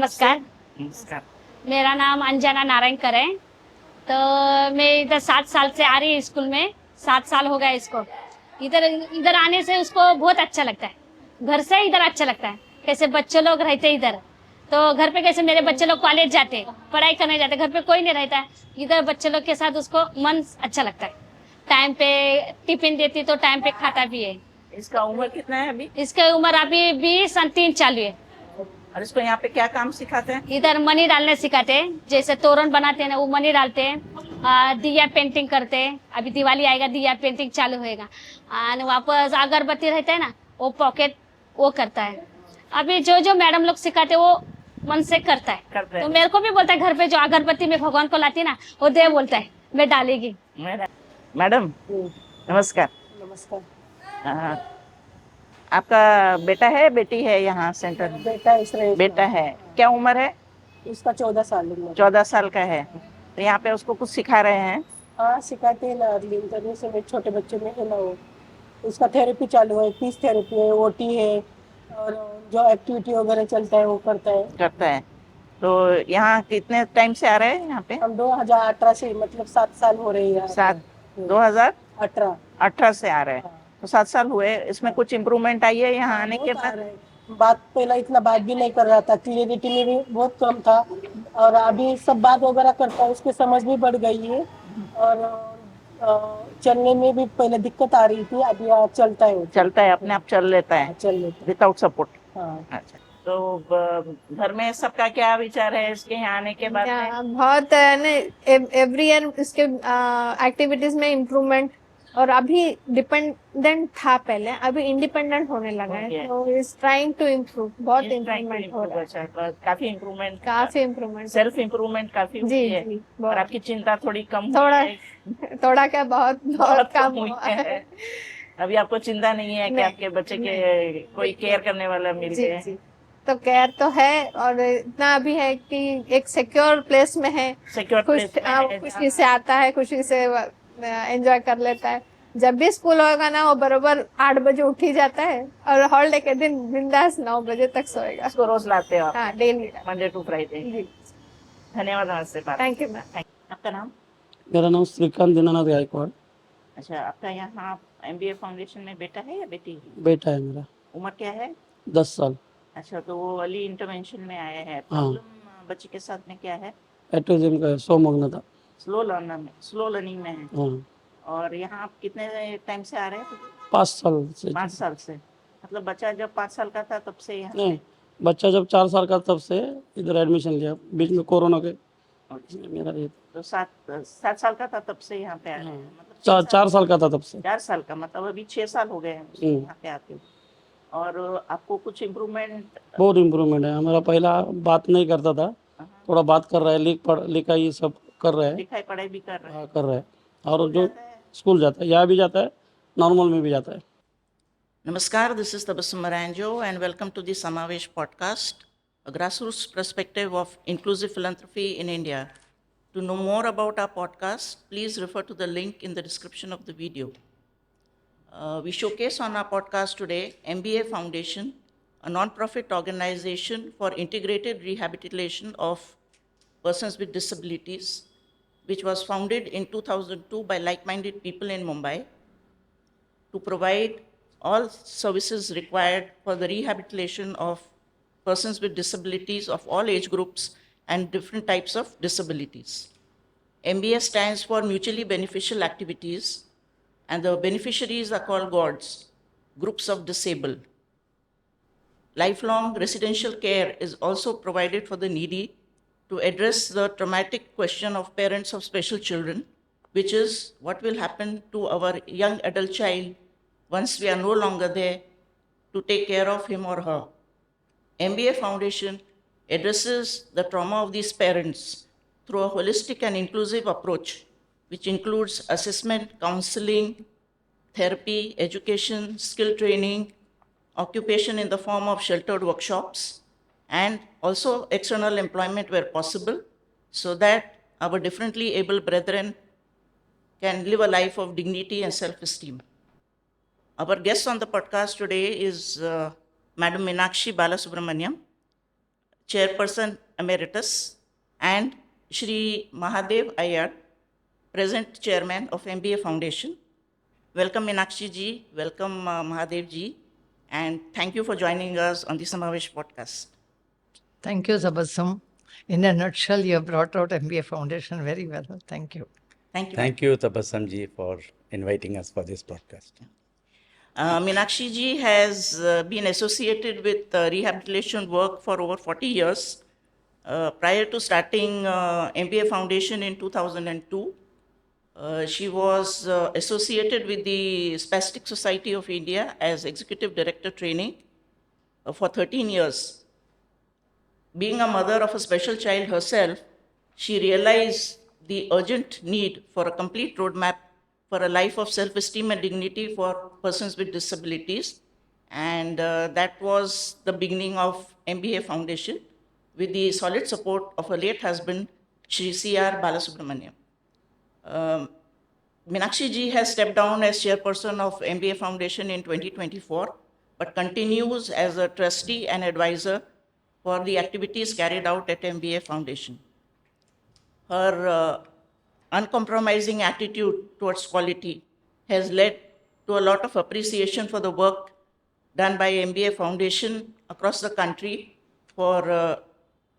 नमस्कार। नमस्कार। मेरा नाम अंजना नारायणकर है। तो मैं इधर 7 साल से आ रही हूँ स्कूल में। 7 साल हो गया इसको। इधर इधर आने से उसको बहुत अच्छा लगता है। घर से इधर अच्छा लगता है। कैसे बच्चे लोग रहते इधर, तो घर पे कैसे मेरे बच्चे लोग कॉलेज जाते, पढ़ाई करने जाते, घर पे कोई नहीं रहता है। इधर बच्चे लोग के साथ उसको मन अच्छा लगता है। टाइम पे टिफिन देती तो टाइम पे खाता भी है। इसका उम्र कितना है अभी? इसकी उम्र अभी 20 और 3 चालू है। और इसको यहाँ पे क्या काम सिखाते हैं? इधर मनी डालने सिखाते हैं, जैसे तोरण बनाते हैं ना वो मनी डालते हैं। दिया पेंटिंग करते हैं। अभी दिवाली आएगा, दिया पेंटिंग चालू होएगा। और वापस अगरबत्ती रहता है ना, वो पॉकेट वो करता है। अभी जो जो मैडम लोग सिखाते हैं वो मन से करता है। तो मेरे को भी बोलता है घर पे जो अगरबत्ती में भगवान को लाती है ना, वो दे बोलता है, मैं डालेगी। मैडम नमस्कार। नमस्कार। हाँ, आपका बेटा है बेटी है यहाँ सेंटर में? बेटा इसराइल बेटा है। क्या उम्र है? उसका 14 साल उम्र है। 14 साल का है। तो यहाँ पे उसको कुछ सिखा रहे हैं? हाँ सिखाते हैं ना, अर्ली इंटरनेशनल में छोटे बच्चे में है ना वो। उसका थेरेपी चालू है, पीस थेरेपी है, ओटी है, और जो एक्टिविटी वगैरह चलता है वो करता है। तो यहाँ कितने टाइम से आ रहे हैं यहाँ पे? हम 2018 से, मतलब 7 साल हो रहे हैं यहाँ सात पे। 2018 18। से आ रहे हैं। हाँ। तो 7 साल हुए। इसमें कुछ इम्प्रूवमेंट आई है यहाँ आने के बहुत आ बाद? रहा है। बात पहला इतना बात भी नहीं कर रहा था, क्लियरिटी में भी बहुत कम था, और अभी सब बात वगैरह करता है, उसकी समझ भी बढ़ गई है। और चलने में भी पहले दिक्कत आ रही थी, अभी चलता है। चलता है, अपने आप चल लेता है चल लेता है। Without support. हाँ। अच्छा, तो घर में सबका क्या विचार है इसके यहाँ आने के बाद में? बहुत एवरी ईयर इसके एक्टिविटीज में इम्प्रूवमेंट, और अभी डिपेंडेंट था पहले, अभी इंडिपेंडेंट होने लगा है, Okay. तो इज ट्राइंग टू इम्प्रूव। बहुत He's trying to इम्प्रूवमेंट हो improve, रहा है, अच्छा, काफी इम्प्रूवमेंट, काफी इम्प्रूवमेंट। सेल्फ इम्प्रूवमेंट काफी हुई जी है। जी, और बहुत। आपकी चिंता थोड़ी कम हुई थोड़ा है? थोड़ा क्या, बहुत बहुत बहुत कम कम हुई हुआ है। है। अभी आपको चिंता नहीं है कि नहीं, आपके बच्चे के नहीं, कोई केयर करने वाला मिल जी गए? जी, तो केयर तो है, और इतना भी है कि एक सिक्योर प्लेस में है। सिक्योर प्लेस में है खुशी से आता है, खुशी से एंजॉय कर लेता है। जब भी स्कूल होगा ना, वो बरोबर 8 बजे उठ ही जाता है, और हॉलीडे के दिन बिंदास 9 बजे तक सोएगा। इसको रोज लाते हो आप? हाँ, डेली। Monday to Friday. जी, धन्यवाद। नमस्ते। Thank you ma'am. आपका नाम? मेरा नाम श्रीकांत दीनानाथ गायकवाड़। अच्छा, आपका यहाँ MBA फाउंडेशन में बेटा है या बेटी? बेटा है मेरा। उम्र क्या है? 10 साल। अच्छा, तो वो अर्ली इंटरवेंशन में आया है। हाँ। प्रॉब्लम बच्चे के साथ में क्या है? एटोजिम का सो मग्नता। स्लो लर्निंग में है। हाँ, और यहाँ आप कितने टाइम से आ रहे हैं? 5 साल से। 5 साल से। मतलब बच्चा जब 5 साल का था तब से यहाँ नहीं, बच्चा जब 4 साल का तब से इधर एडमिशन लिया, बीच में कोरोना के। मेरा ये तो 7 साल का था तब से यहाँ पे आ रहे हैं। मतलब 4 साल का था तब से। 4 साल का, मतलब अभी 6 साल हो गए हैं उसको यहाँ पे आते हुए। और आपको कुछ इम्प्रूवमेंट? बहुत इम्प्रूवमेंट है। हमारा पहला बात नहीं करता था, थोड़ा बात कर रहा है, लिखाई ये सब कर रहा है। लिखाई पढ़ाई भी कर रहे हैं? हाँ, कर रहा है। और जो स्कूल जाता है, यहाँ भी जाता है, नॉर्मल में भी जाता है। Namaskar, this is Tabassum Maranjo and welcome to the Samavesh podcast, a grassroots perspective of inclusive philanthropy in India. To know more about our podcast, please refer to the link in the description of the video. We showcase on our podcast today MBA Foundation, a non-profit organization for integrated rehabilitation of persons with disabilities, which was founded in 2002 by like-minded people in Mumbai to provide all services required for the rehabilitation of persons with disabilities of all age groups and different types of disabilities. MBA stands for Mutually Beneficial Activities, and the beneficiaries are called GODS, Groups of Disabled. Lifelong residential care is also provided for the needy to address the traumatic question of parents of special children, which is what will happen to our young adult child once we are no longer there to take care of him or her. MBA Foundation addresses the trauma of these parents through a holistic and inclusive approach, which includes assessment, counseling, therapy, education, skill training, occupation in the form of sheltered workshops, and also external employment where possible, so that our differently able brethren can live a life of dignity and self-esteem. Our guest on the podcast today is Madam Meenakshi Balasubramaniam, Chairperson Emeritus, and Shri Mahadev Iyer, present Chairman of MBA Foundation. Welcome Meenakshi ji, welcome Mahadev ji, and thank you for joining us on the Samavesh podcast. Thank you, Tabassum. In a nutshell, you have brought out MBA Foundation very well. Thank you. Thank you. Thank you, Tabassum ji, for inviting us for this podcast. Meenakshi ji has been associated with rehabilitation work for over 40 years. Prior to starting MBA Foundation in 2002, she was associated with the Spastic Society of India as Executive Director Training for 13 years. Being a mother of a special child herself, she realized the urgent need for a complete roadmap for a life of self-esteem and dignity for persons with disabilities. And that was the beginning of MBA Foundation with the solid support of her late husband, Shri C.R. Balasubramaniam. Meenakshi ji has stepped down as chairperson of MBA Foundation in 2024, but continues as a trustee and advisor for the activities carried out at MBA Foundation. Her uncompromising attitude towards quality has led to a lot of appreciation for the work done by MBA Foundation across the country for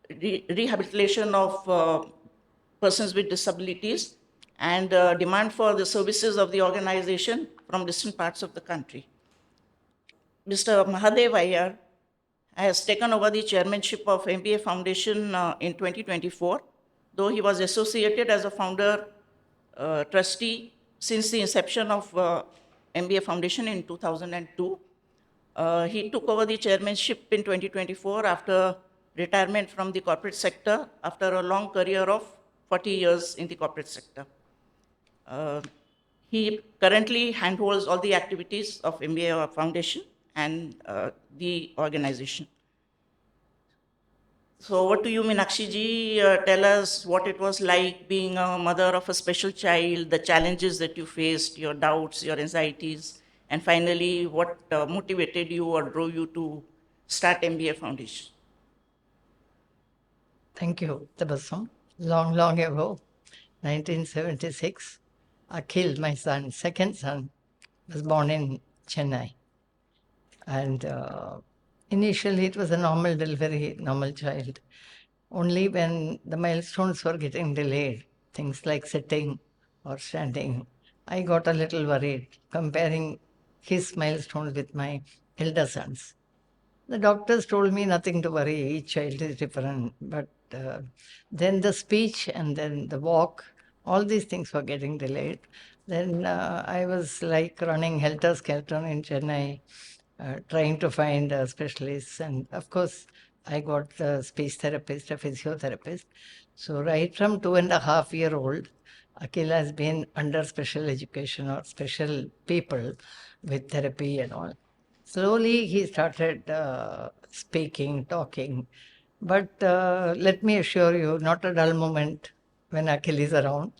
rehabilitation of persons with disabilities and demand for the services of the organization from distant parts of the country. Mr. Mahadev Iyer has taken over the chairmanship of MBA Foundation in 2024, though he was associated as a founder trustee since the inception of MBA Foundation in 2002. He took over the chairmanship in 2024 after retirement from the corporate sector after a long career of 40 years in the corporate sector. He currently handholds all the activities of MBA Foundation and the organization. So over to you, Meenakshi ji. Tell us what it was like being a mother of a special child, the challenges that you faced, your doubts, your anxieties, and finally, what motivated you or drove you to start MBA Foundation. Thank you, Tabassum. Long, long ago, 1976, Akhil, my son, second son, was born in Chennai. And initially, it was a normal delivery, normal child. Only when the milestones were getting delayed, things like sitting or standing, I got a little worried comparing his milestones with my elder sons. The doctors told me nothing to worry, each child is different. But then the speech and then the walk, all these things were getting delayed. Then I was like running helter-skelter in Chennai, trying to find specialists. And of course, I got a speech therapist, a physiotherapist. So right from 2.5-year-old, Akhil has been under special education or special people with therapy and all. Slowly he started speaking, talking. But let me assure you, not a dull moment when Akhil is around.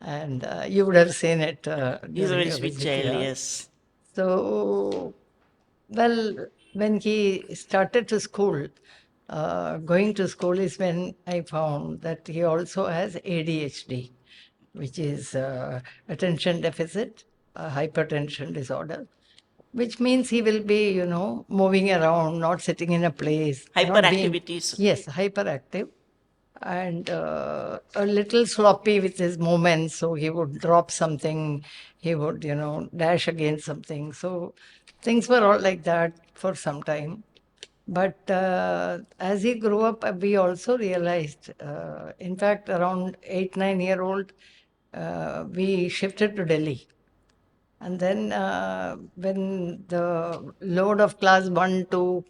And you would have seen it. He's a during very your sweet visit, child, yeah. yes. So, well, when he started to school, going to school is when I found that he also has ADHD, which is attention deficit, hypertension disorder, which means he will be, moving around, not sitting in a place. not being- Hyperactivities. Yes, hyperactive. And a little sloppy with his movements. So he would drop something, he would, dash against something. So things were all like that for some time. But as he grew up, we also realized, in fact, around 8-9-year-old, we shifted to Delhi. And then when the load of class 1, 2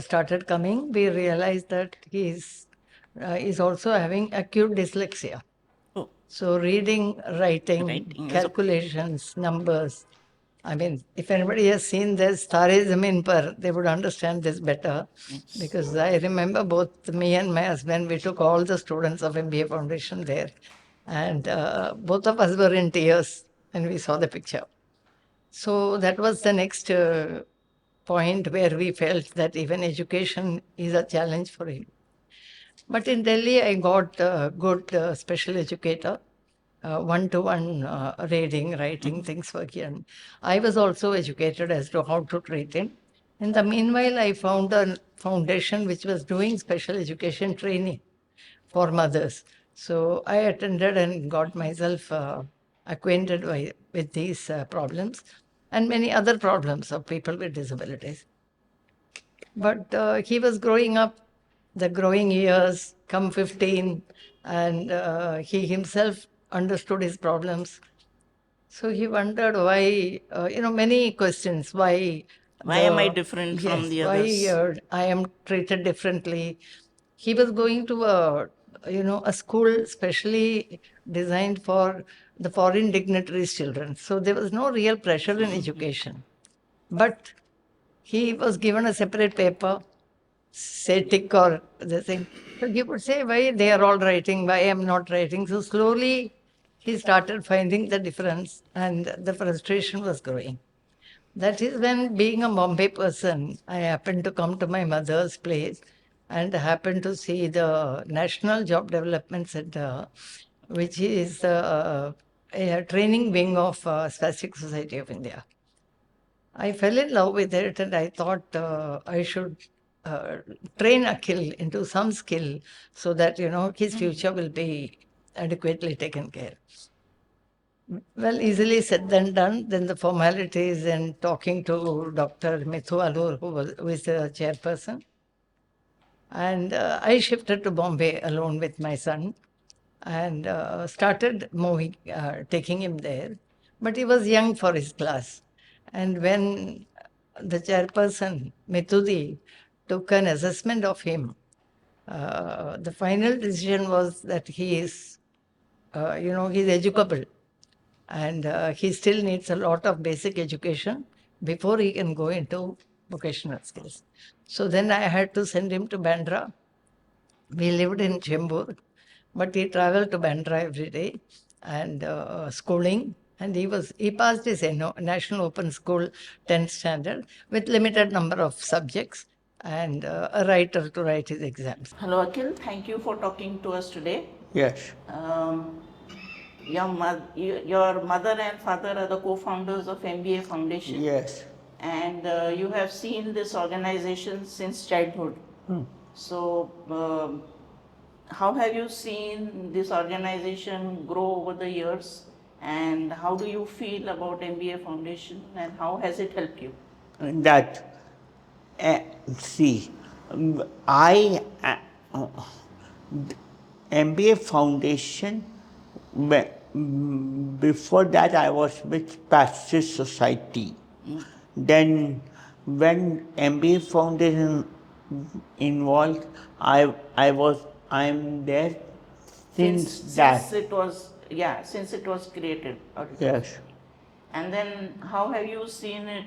started coming, we realized that he's also having acute dyslexia. Oh, So reading, writing, Writing is a- calculations, numbers. I mean, if anybody has seen this Tare Zameen Par, they would understand this better. Because I remember both me and my husband, we took all the students of MBA Foundation there. And both of us were in tears when we saw the picture. So that was the next point where we felt that even education is a challenge for him. But in Delhi, I got a good special educator, one-to-one reading, writing, things were given. I was also educated as to how to treat him. In the meanwhile, I found a foundation which was doing special education training for mothers. So I attended and got myself acquainted with these problems and many other problems of people with disabilities. But he was growing up, the growing years, come 15, and he himself understood his problems. So he wondered why, many questions. Why am I different from yes, the why others? I am treated differently. He was going to a school specially designed for the foreign dignitaries' children. So there was no real pressure in education. But he was given a separate paper, say tick or the thing. So he would say, why they are all writing, why I am not writing. So slowly he started finding the difference and the frustration was growing. That is when, being a Bombay person, I happened to come to my mother's place and happened to see the National Job Development Center, which is a training wing of Spastic Society of India. I fell in love with it and I thought I should train Akhil into some skill so that, his future will be adequately taken care. Well, easily said than done. Then the formalities and talking to Dr. Mithu Alur, who is the chairperson. And I shifted to Bombay alone with my son and started moving, taking him there. But he was young for his class. And when the chairperson, Mithudi, took an assessment of him, the final decision was that he is, he's educable. And he still needs a lot of basic education before he can go into vocational skills. So then I had to send him to Bandra. We lived in Chembur, but he traveled to Bandra every day and schooling. And he passed his National Open School 10th standard with limited number of subjects and a writer to write his exams. Hello, Akhil. Thank you for talking to us today. Yes, Your mother and father are the co-founders of MBA Foundation. yes. And you have seen this organization since childhood. So, how have you seen this organization grow over the years? And how do you feel about MBA Foundation and how has it helped you? That, see, I, MBA Foundation, before that I was with Pasteur Society. Then when MBA Foundation involved, I'm there since that. Since it was created. Yes. And then how have you seen it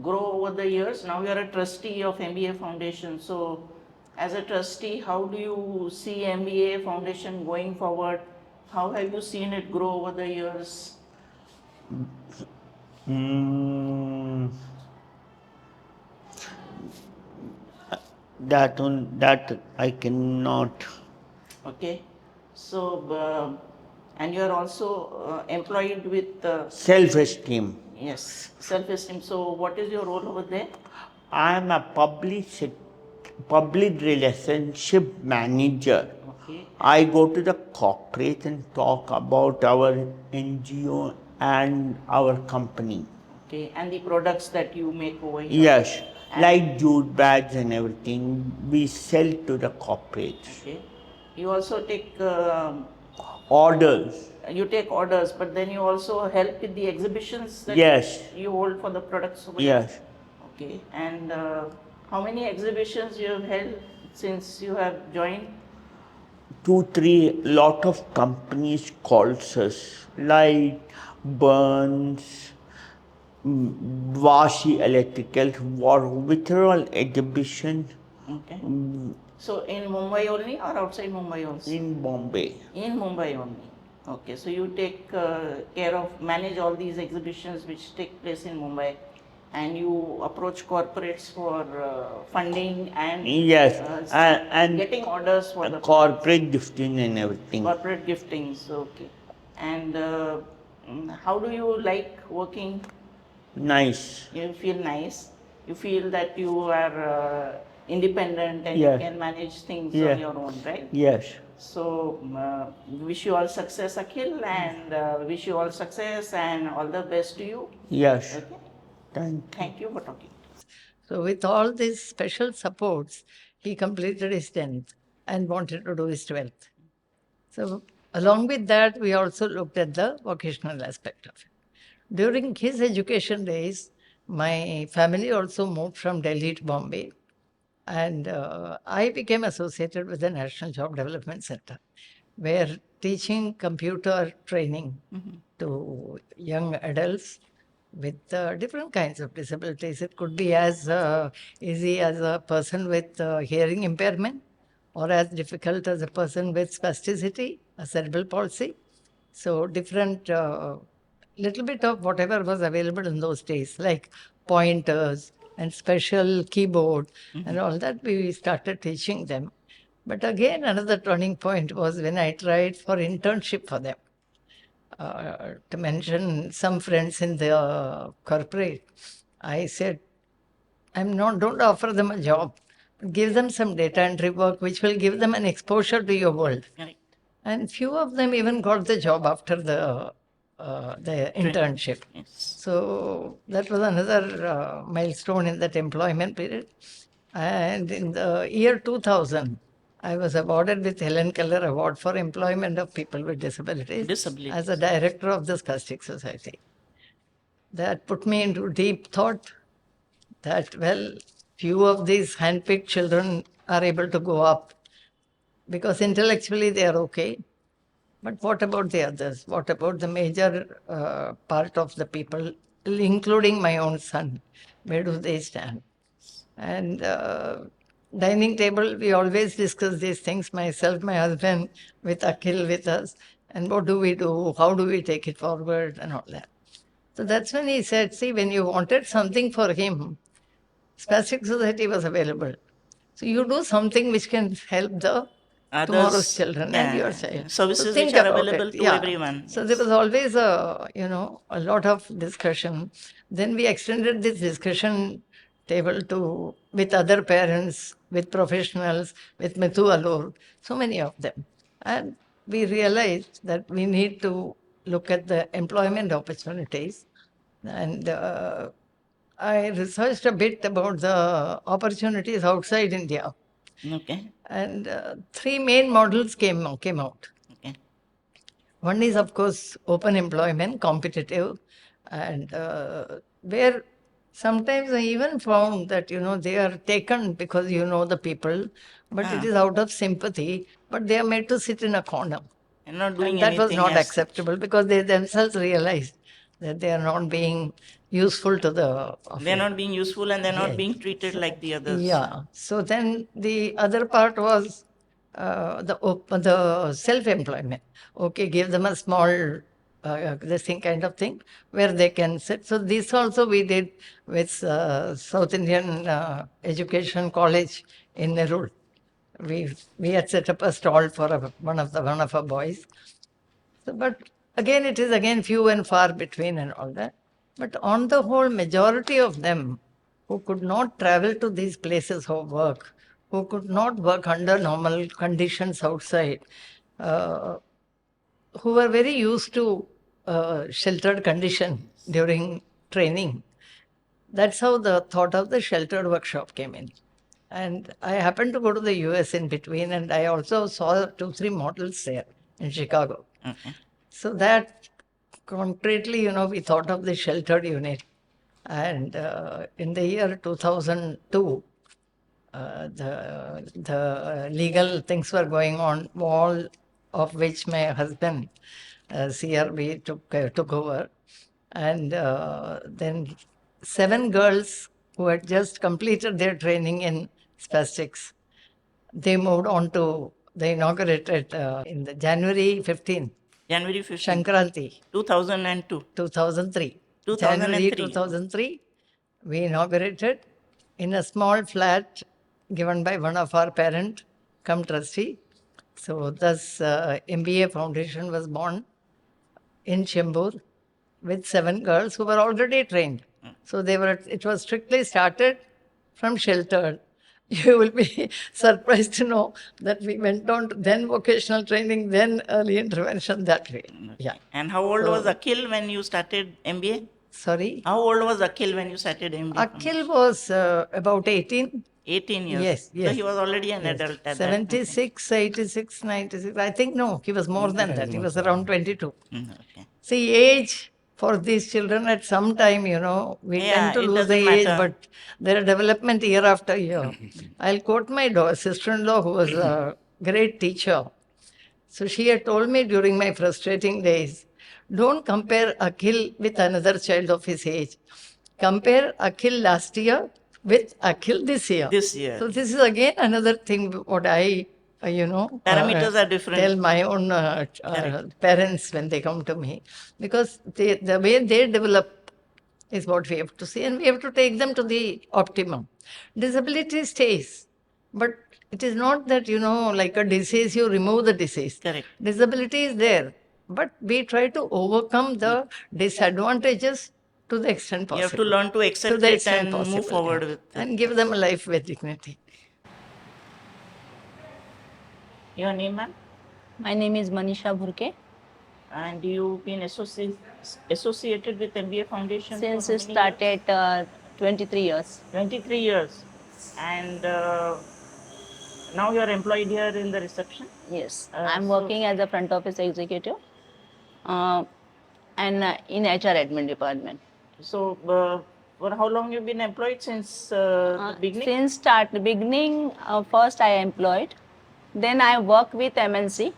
grow over the years? Now you are a trustee of MBA Foundation. So as a trustee, how do you see MBA Foundation going forward? How have you seen it grow over the years? That I cannot. Okay. So, and you are also employed with Self-esteem. yes, self-esteem. So what is your role over there? I am a public relationship manager. Okay. I go to the corporate and talk about our NGO and our company. Okay. And the products that you make over here. Yes, like jute bags and everything, we sell to the corporate. Okay. You also take Orders. you take orders, but then you also help with the exhibitions that Yes. you hold for the products over Yes. here? Okay. And how many exhibitions you have held since you have joined? 2-3 lot of companies calls us, like Burns, Vashi Electrical, which are all exhibition Okay. So in Mumbai only or outside Mumbai also? in Bombay. In Mumbai only. Okay. So you take care of, manage all these exhibitions which take place in Mumbai. and you approach corporates for funding and Yes, and getting orders for the corporate gifting and everything. corporate giftings. Okay. And how do you like working? Nice. You feel nice. You feel that you are independent and Yes. you can manage things Yes. on your own, right? Yes. So, wish you all success, Akhil, and wish you all success and all the best to you. Yes. Okay. Thank Thank you for talking. So with all these special supports, he completed his 10th and wanted to do his 12th. So along with that, we also looked at the vocational aspect of it. During his education days, my family also moved from Delhi to Bombay. And I became associated with the National Job Development Center, where teaching computer training to young adults with different kinds of disabilities. It could be as easy as a person with hearing impairment, or as difficult as a person with spasticity, a cerebral palsy. So different, little bit of whatever was available in those days, like pointers and special keyboard and all that, we started teaching them. But again, another turning point was when I tried for internship for them. To mention some friends in the corporate, I said, don't offer them a job. Give them some data entry work, which will give them an exposure to your world. Correct. And few of them even got the job after the internship. Yes. So that was another milestone in that employment period. And in the year 2000, I was awarded with Helen Keller Award for Employment of People with Disabilities Disabilities. as a director of the Spastic Society. That put me into deep thought that, well, few of these handpicked children are able to go up because intellectually they are okay. But what about the others? What about the major part of the people, including my own son? Where do they stand? And dining table, we always discuss these things, myself, my husband, with Akhil with us. And what do we do? How do we take it forward and all that? So that's when he said, see, when you wanted something for him, Spastic Society was available. So you do something which can help the tomorrow's Others, children yeah, and your child. services So think which are about available it. to everyone. So there was always a lot of discussion. Then we extended this discussion table to with other parents, with professionals, with Mithu Alur, so many of them. And we realized that we need to look at the employment opportunities. And I researched a bit about the opportunities outside India. Okay. And three main models came out. Okay. One is, of course, open employment, competitive, and where sometimes I even found that, they are taken because the people, but it is out of sympathy, but they are made to sit in a corner. And not doing And that was anything not as acceptable because they themselves realized that they are not being useful to the they're not being useful and they're not Yes. being treated like the others. Yeah. So then the other part was the self-employment. Okay, give them a small this thing kind of thing where they can sit. So this also we did with South Indian Education College in Nerul. We had set up a stall for one of our boys. So, but again, it is again few and far between and all that. But on the whole, majority of them who could not travel to these places of work, who could not work under normal conditions outside, who were very used to sheltered condition during training. That's how the thought of the sheltered workshop came in. And I happened to go to the US in between, and I also saw 2-3 models there in Chicago. Okay. So that concretely, we thought of the sheltered unit. And in the year 2002, the legal things were going on, all of which my husband, CRB, took over. And then 7 girls who had just completed their training in spastics, they moved on to, they inaugurated in the January 15th, January 15th, Shankranti, 2002. 2003. 2003. January 2003, we inaugurated in a small flat given by one of our parent, come trustee. So thus MBA Foundation was born in Chembur with 7 girls who were already trained. So it was strictly started from sheltered. You will be surprised to know that we went on to then vocational training, then early intervention that way. Yeah. And how old So- was Akhil when you started MBA? Sorry? How old was Akhil when you started MBA? Akhil was about 18. 18 years. Yes, So yes. he was already an Yes. adult at that time. 76, 86, 96. I think no, he was more than that. He was around 22. Okay. See, age for these children at some time, we Yeah, tend to it lose the doesn't age, matter. but their development year after year. I'll quote my sister-in-law, who was a great teacher. So she had told me during my frustrating days, don't compare Akhil with another child of his age. Compare Akhil last year with Akhil this year. This year. So this is again another thing what I, Parameters are different. tell my own parents when they come to me. Because the way they develop is what we have to see, and we have to take them to the optimum. Disability stays, but it is not that, like a disease, you remove the disease. Correct. Disability is there, but we try to overcome the disadvantages to the extent possible. You have to learn to accept the it extent and possible, move forward yeah. with it. And give them a life with dignity. Your name, ma'am? My name is Manisha Bhurke. And you've been associated with MBA Foundation Since for it how many years? started 23 years. 23 years. And now you're employed here in the reception? Yes, so- I'm working as a front office executive and in HR admin department. So, for how long you've been employed since the beginning? Since the beginning, first I employed, then I worked with MNC.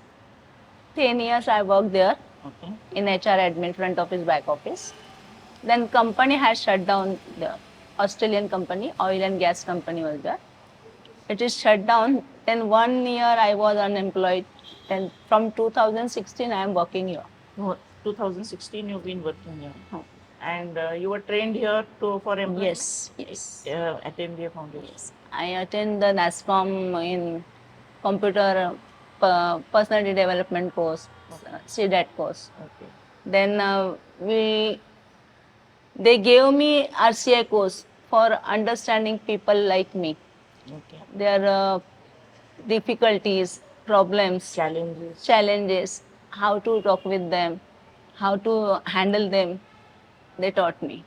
10 years I worked there Okay. in HR admin, front office, back office. Then company has shut down. The Australian company, oil and gas company was there. It is shut down. Then 1 year I was unemployed. Then from 2016 I am working here. No, 2016 you've been working here. Oh. And you were trained here for employment? Yes. At MBA Foundation. I attend the NASCOM in computer personality development course, CDAT course. Okay. Then they gave me RCI course for understanding people like me, Okay. their difficulties, problems, challenges, how to talk with them, how to handle them. They taught me.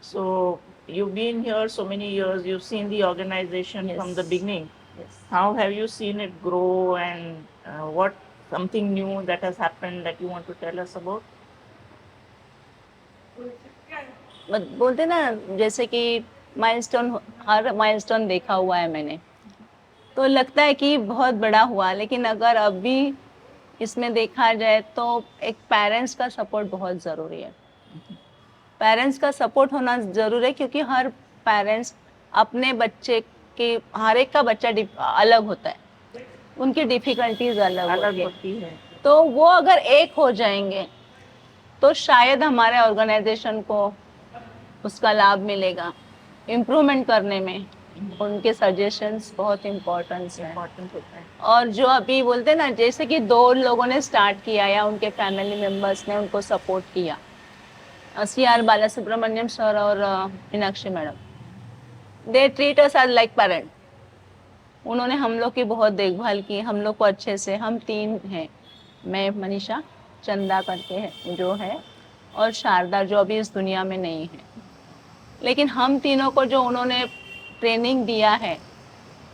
So, you've been here so many years, you've seen the organization from the Yes. beginning. Yes. How have you seen it grow, and what something new that has happened that you want to tell us about? बोलते ना जैसे कि milestone, हर milestone देखा हुआ है मैंने, तो लगता है कि बहुत बड़ा हुआ, लेकिन अगर अभी इसमें देखा जाए तो एक पेरेंट्स का सपोर्ट बहुत ज़रूरी है. पेरेंट्स का सपोर्ट होना ज़रूरी है, क्योंकि हर पेरेंट्स अपने बच्चे के, हर एक का बच्चा अलग होता है, उनकी डिफ़िकल्टीज अलग होती है. तो वो अगर एक हो जाएंगे तो शायद हमारे ऑर्गेनाइजेशन को उसका लाभ मिलेगा. इम्प्रूवमेंट करने में उनके सजेशंस बहुत इम्पोर्टेंस है. Important होता है. और जो अभी बोलते हैं ना, जैसे कि 2 लोगों ने स्टार्ट किया या उनके फैमिली मेम्बर्स ने उनको सपोर्ट किया, CR बालासुब्रमण्यम सर और Meenakshi madam, they treat us as like parent. उन्होंने हम लोग की बहुत देखभाल की, हम लोग को अच्छे से. हम 3 हैं, मैं, मनीषा, चंदा करके है जो है, और शारदा जो अभी इस दुनिया में नहीं है. लेकिन हम तीनों को जो उन्होंने ट्रेनिंग दिया है,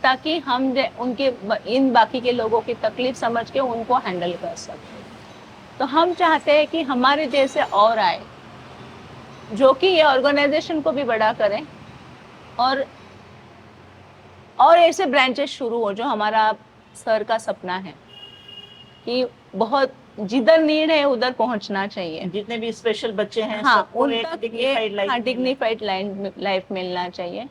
ताकि हम उनके इन बाकी के लोगों की तकलीफ समझ के उनको हैंडल कर सकें. तो हम चाहते हैं कि हमारे जैसे और आए, जो कि ये ऑर्गेनाइजेशन को भी बड़ा करें, और ऐसे ब्रांचेस शुरू हो, जो हमारा सर का सपना है कि बहुत जिधर नीड है उधर पहुंचना चाहिए. जितने भी स्पेशल बच्चे हैं, हाँ, सबको उन एक तक dignified life डिग्निफाइड लाइफ मिलना चाहिए.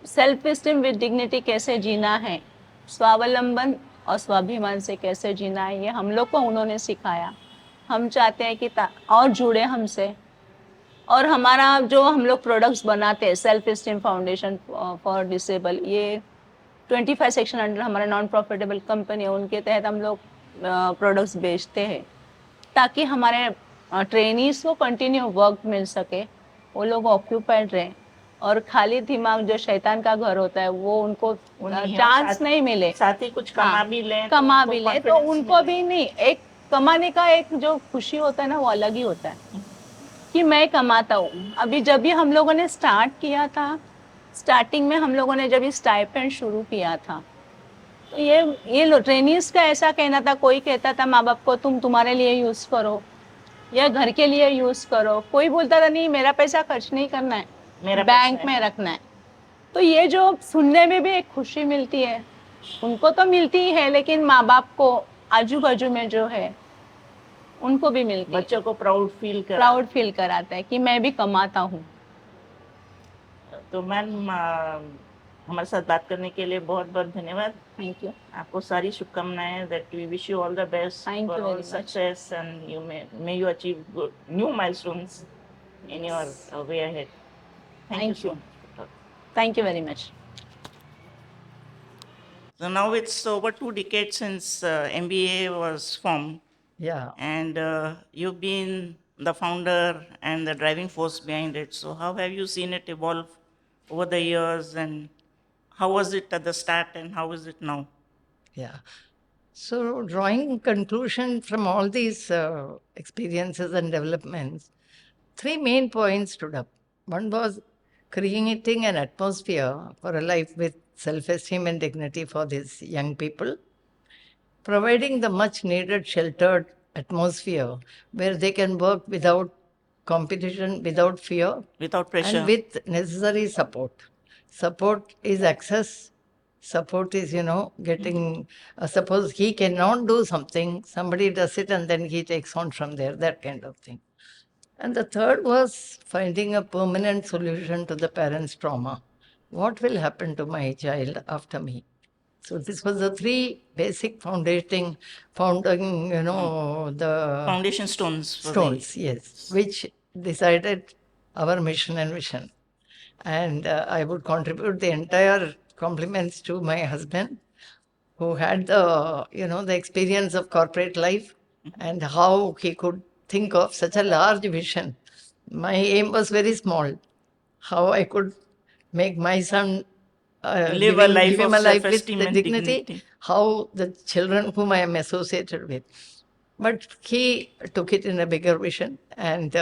सेल्फ एस्टीम विद डिग्निटी कैसे जीना है, स्वावलंबन और स्वाभिमान से कैसे जीना है, ये हम लोग को उन्होंने सिखाया. हम चाहते हैं कि और जुड़े हमसे और हमारा जो हम लोग प्रोडक्ट्स बनाते हैं self esteem foundation for disable, ये 25 सेक्शन अंडर हमारा नॉन प्रॉफिटेबल कंपनी है, उनके तहत हम लोग प्रोडक्ट्स बेचते हैं ताकि हमारे ट्रेनीज को कंटिन्यू वर्क मिल सके, वो लोग ऑक्यूपाइड रहें और खाली दिमाग जो शैतान का घर होता है वो उनको चांस नहीं मिले, साथ ही कुछ कमा भी लें कमा तो भी उनको ले तो confidence उनको मिले। भी नहीं, एक कमाने का एक जो खुशी होता है ना वो अलग ही होता है कि मैं कमाता हूँ। अभी जब भी हम लोगों ने स्टार्ट किया था, स्टार्टिंग में हम लोगों ने जब ये स्टाइपेंड शुरू किया था तो ये ट्रेनीज का ऐसा कहना था, कोई कहता था माँ बाप को तुम तुम्हारे लिए यूज करो या घर के लिए यूज करो, कोई बोलता था नहीं मेरा पैसा खर्च नहीं करना है, मेरा बैंक पैसा में है। रखना है। तो ये जो सुनने में भी एक खुशी मिलती है, उनको तो मिलती ही है लेकिन माँ बाप को आजू बाजू में जो है उनको भी मिलती है, बच्चों को प्राउड फील कराता है कि मैं भी कमाता हूँ। तो मैम हमारे साथ बात करने के लिए बहुत बहुत धन्यवाद। Thank you. आपको सारी शुभकामनाएं, that we wish you all the best Thank for you all very much. Success and you may you achieve new milestones in your way ahead. Thank you Thank so you. much. Thank you very much. So now it's over 2 decades since MBA was formed, Yeah. and you've been the founder and the driving force behind it. So how have you seen it evolve over the years, and how was it at the start, and how is it now? Yeah. So, drawing conclusion from all these experiences and developments, three main points stood up. One was creating an atmosphere for a life with self-esteem and dignity for these young people, providing the much needed sheltered atmosphere where they can work without competition, without fear, Without pressure. and with necessary support. Support is access. Support is, getting, suppose he cannot do something, somebody does it and then he takes on from there, that kind of thing. And the third was finding a permanent solution to the parents' trauma. What will happen to my child after me? So this was the three basic founding, the Foundation stones for stones, yes, which decided our mission and vision. And I would contribute the entire compliments to my husband, who had the experience of corporate life and how he could think of such a large vision. My aim was very small. How I could make my son Live a life give him of a life with self-esteem the and dignity, dignity. how the children whom I am associated with. But he took it in a bigger vision, and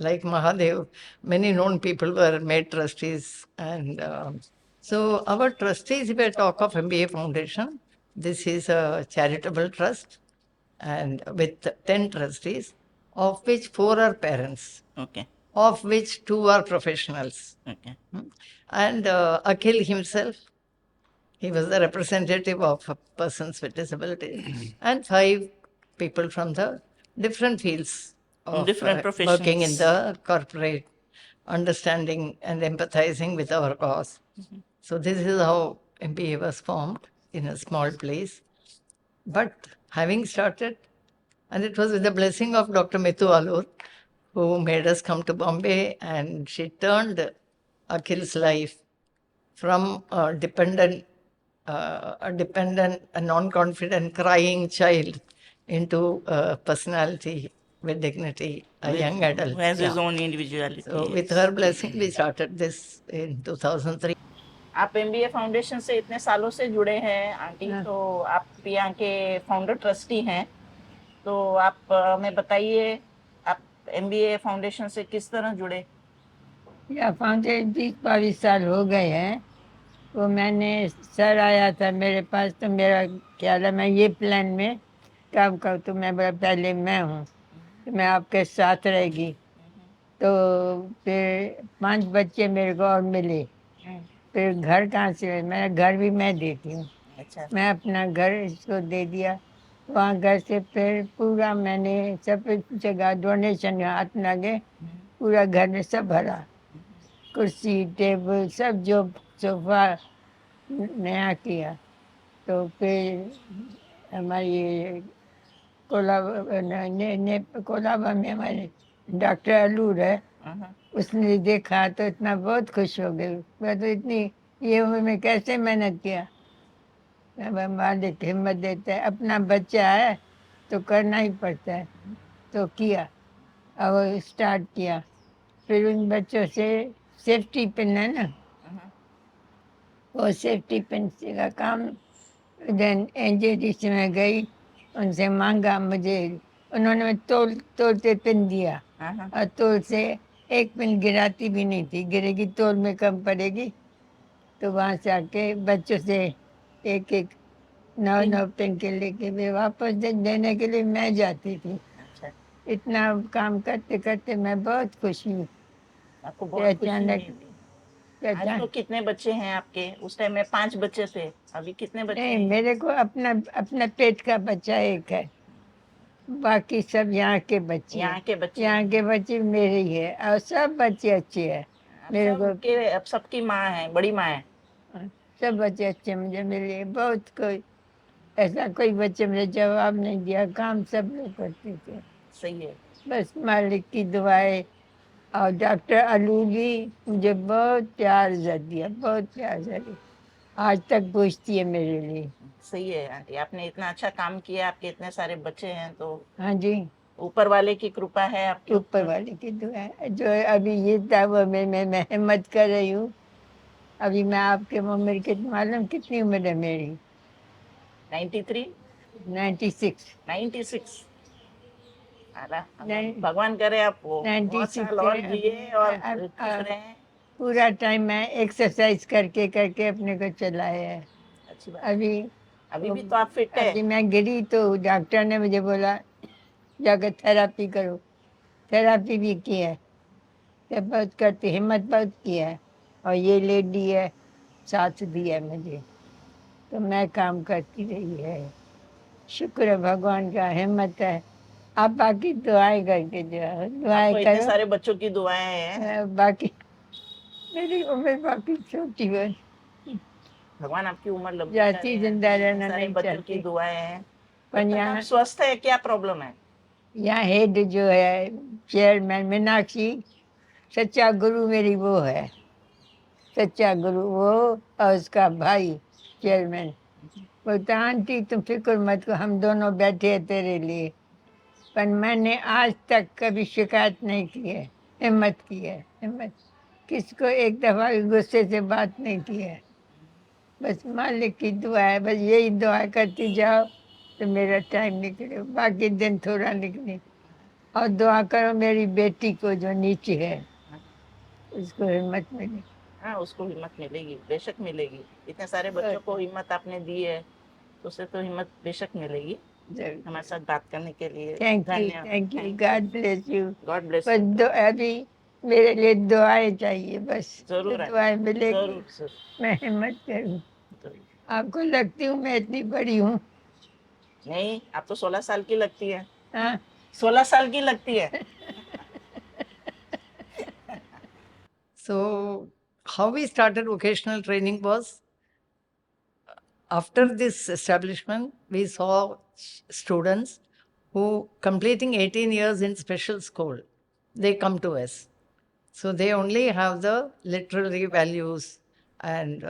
like Mahadev, many known people were made trustees. And so our trustees, if I talk of MBA Foundation, this is a charitable trust, and with 10 trustees, of which 4 are parents, Okay. of which 2 are professionals. Okay. And Akhil himself, he was the representative of persons with disabilities, and 5 people from the different fields of different working in professions. the corporate, understanding and empathizing with our cause. So this is how MBA was formed in a small place. But having started, and it was with the blessing of Dr. Mitu Alur, who made us come to Bombay, and she turned Akhil's life from a dependent, a non-confident, crying child into a personality with dignity, a young adult. Who has his Yeah. own individuality. So with yes. her blessing, we started this in 2003. आप MBA foundation से इतने सालों से जुड़े हैं aunty, तो आप यहाँ के फाउंडर ट्रस्टी हैं, तो आप हमें बताइए आप एमबीए फाउंडेशन से किस तरह जुड़े? या फाउंडेशन 20-22 साल हो गए हैं। तो मैंने सर आया था मेरे पास, तो मेरा ख्याल है मैं ये प्लान में काम करूँ, तो मैं बोला पहले मैं हूँ तो मैं आपके साथ रहेगी। तो फिर 5 बच्चे मेरे को और मिले। फिर घर कहाँ से, मेरा घर भी मैं देती हूँ। अच्छा। मैं अपना घर इसको दे दिया, वहाँ घर से फिर पूरा मैंने सब जगह डोनेशन हाथ लगे, पूरा घर में सब भरा, कुर्सी टेबल सब, जो सोफा नया किया। तो फिर हमारी कोलाबा में हमारे डॉक्टर अलूर है, उसने देखा तो इतना बहुत खुश हो गई। मैं तो इतनी ये उम्र में कैसे मेहनत किया। अब मालिक हिम्मत देता है, अपना बच्चा है तो करना ही पड़ता है। तो किया, और स्टार्ट किया। फिर उन बच्चों से सेफ्टी पिन है ना, वो सेफ्टी पिन का काम देन एनजेडीसी में गई, उनसे मांगा मुझे, उन्होंने तोल तोलते पिन दिया, और तोल से एक पिन गिराती भी नहीं थी, गिरेगी तोल में कम पड़ेगी। तो वहाँ से आके बच्चों से एक एक 9 9 पिन के लेके वे वापस देने के लिए मैं जाती थी। इतना काम करते करते मैं बहुत खुश हूँ। आपको कि बहुत खुशी अचानक मिली। कि आज तो अचानक कितने बच्चे हैं आपके? उस टाइम में 5 बच्चे थे, अभी कितने बच्चे नहीं, हैं? मेरे को अपना अपना पेट का बच्चा एक है, बाकी सब यहाँ के बच्चे यहाँ हैं। के बच्चे यहाँ हैं। के बच्चे मेरे ही है, और सब बच्चे अच्छे हैं मेरे को। अब सबकी माँ है, बड़ी माँ है। सब बच्चे अच्छे मुझे मिले, बहुत कोई ऐसा कोई बच्चे मुझे जवाब नहीं दिया, काम सब लोग करते थे। सही है। बस मालिक की दुआएं, और डॉक्टर अलूली मुझे बहुत प्यार दिया, बहुत प्यार दिया, आज तक पूछती है मेरे लिए। सही है आंटी, आपने इतना अच्छा काम किया, आपके इतने सारे बच्चे हैं तो हाँ जी, ऊपर वाले की कृपा है आपके ऊपर वाले की दुआ है। जो अभी ये था वो मैं हिम्मत कर रही हूँ। अभी मैं आपके उम्र के मालूम कितनी उम्र है मेरी? 93 96। 96। नहीं, भगवान करे आप वो बहुत 96 साल से और जिए और खुश अब रहें। पूरा टाइम मैं एक्सरसाइज करके करके अपने को चलाया है। अच्छी बात। अभी अभी भी तो आप फिट है। अभी मैं गिरी तो डॉक्टर ने मुझे बोला जाकर थेरापी करो, थेरापी भी की है, तो बहुत करती, हिम्मत बहुत की है, और ये लेडी है साथ दिया है मुझे, तो मैं काम करती रही है। शुक्र है भगवान का, हिम्मत है। आप बाकी दुआएं करके जो है दुआएं आपको इतने करो। सारे बच्चों की दुआएं हैं। बाकी मेरी उम्र बाकी छोटी है, भगवान आपकी उम्र लंबी जाती करे। जिंदा इतने रहना सारे नहीं बच्चों की चाहती। दुआएं हैं। पर जब तक आप यहाँ स्वस्थ है, क्या प्रॉब्लम है? यहाँ हेड जो है चेयरमैन मीनाक्षी, सच्चा गुरु मेरी वो है, सच्चा गुरु वो, और उसका भाई चेयरमैन बोलता आंटी तुम फिक्र मत करो, हम दोनों बैठे हैं तेरे लिए। पर मैंने आज तक कभी शिकायत नहीं की है, हिम्मत की है, हिम्मत किसको एक दफा भी गुस्से से बात नहीं की है। बस मालिक की दुआ है, बस यही दुआ करती जाओ तो मेरा टाइम निकले, बाकी दिन थोड़ा निकले। और दुआ करो मेरी बेटी को जो नीचे है, उसको हिम्मत मिले। हाँ, उसको हिम्मत मिलेगी, बेशक मिलेगी। इतने सारे बच्चों को हिम्मत आपने दी है तो उसे तो हिम्मत बेशक मिलेगी। हमारे साथ बात करने के लिए थैंक यू, धन्यवाद। Thank you, God bless you. God bless बस यू। अभी मेरे लिए दुआएं चाहिए, बस जरूर तो है, दुआएं मिलेगी, जरूर जरूर मैं हिम्मत करूँ। जरूर। आपको लगती हूँ मैं इतनी बड़ी हूँ? नहीं, आप तो 16 साल की लगती है। हाँ 16 साल की लगती है। So, how we started vocational training was after this establishment, we saw students who completing 18 years in special school, they come to us. So they only have the literary values, and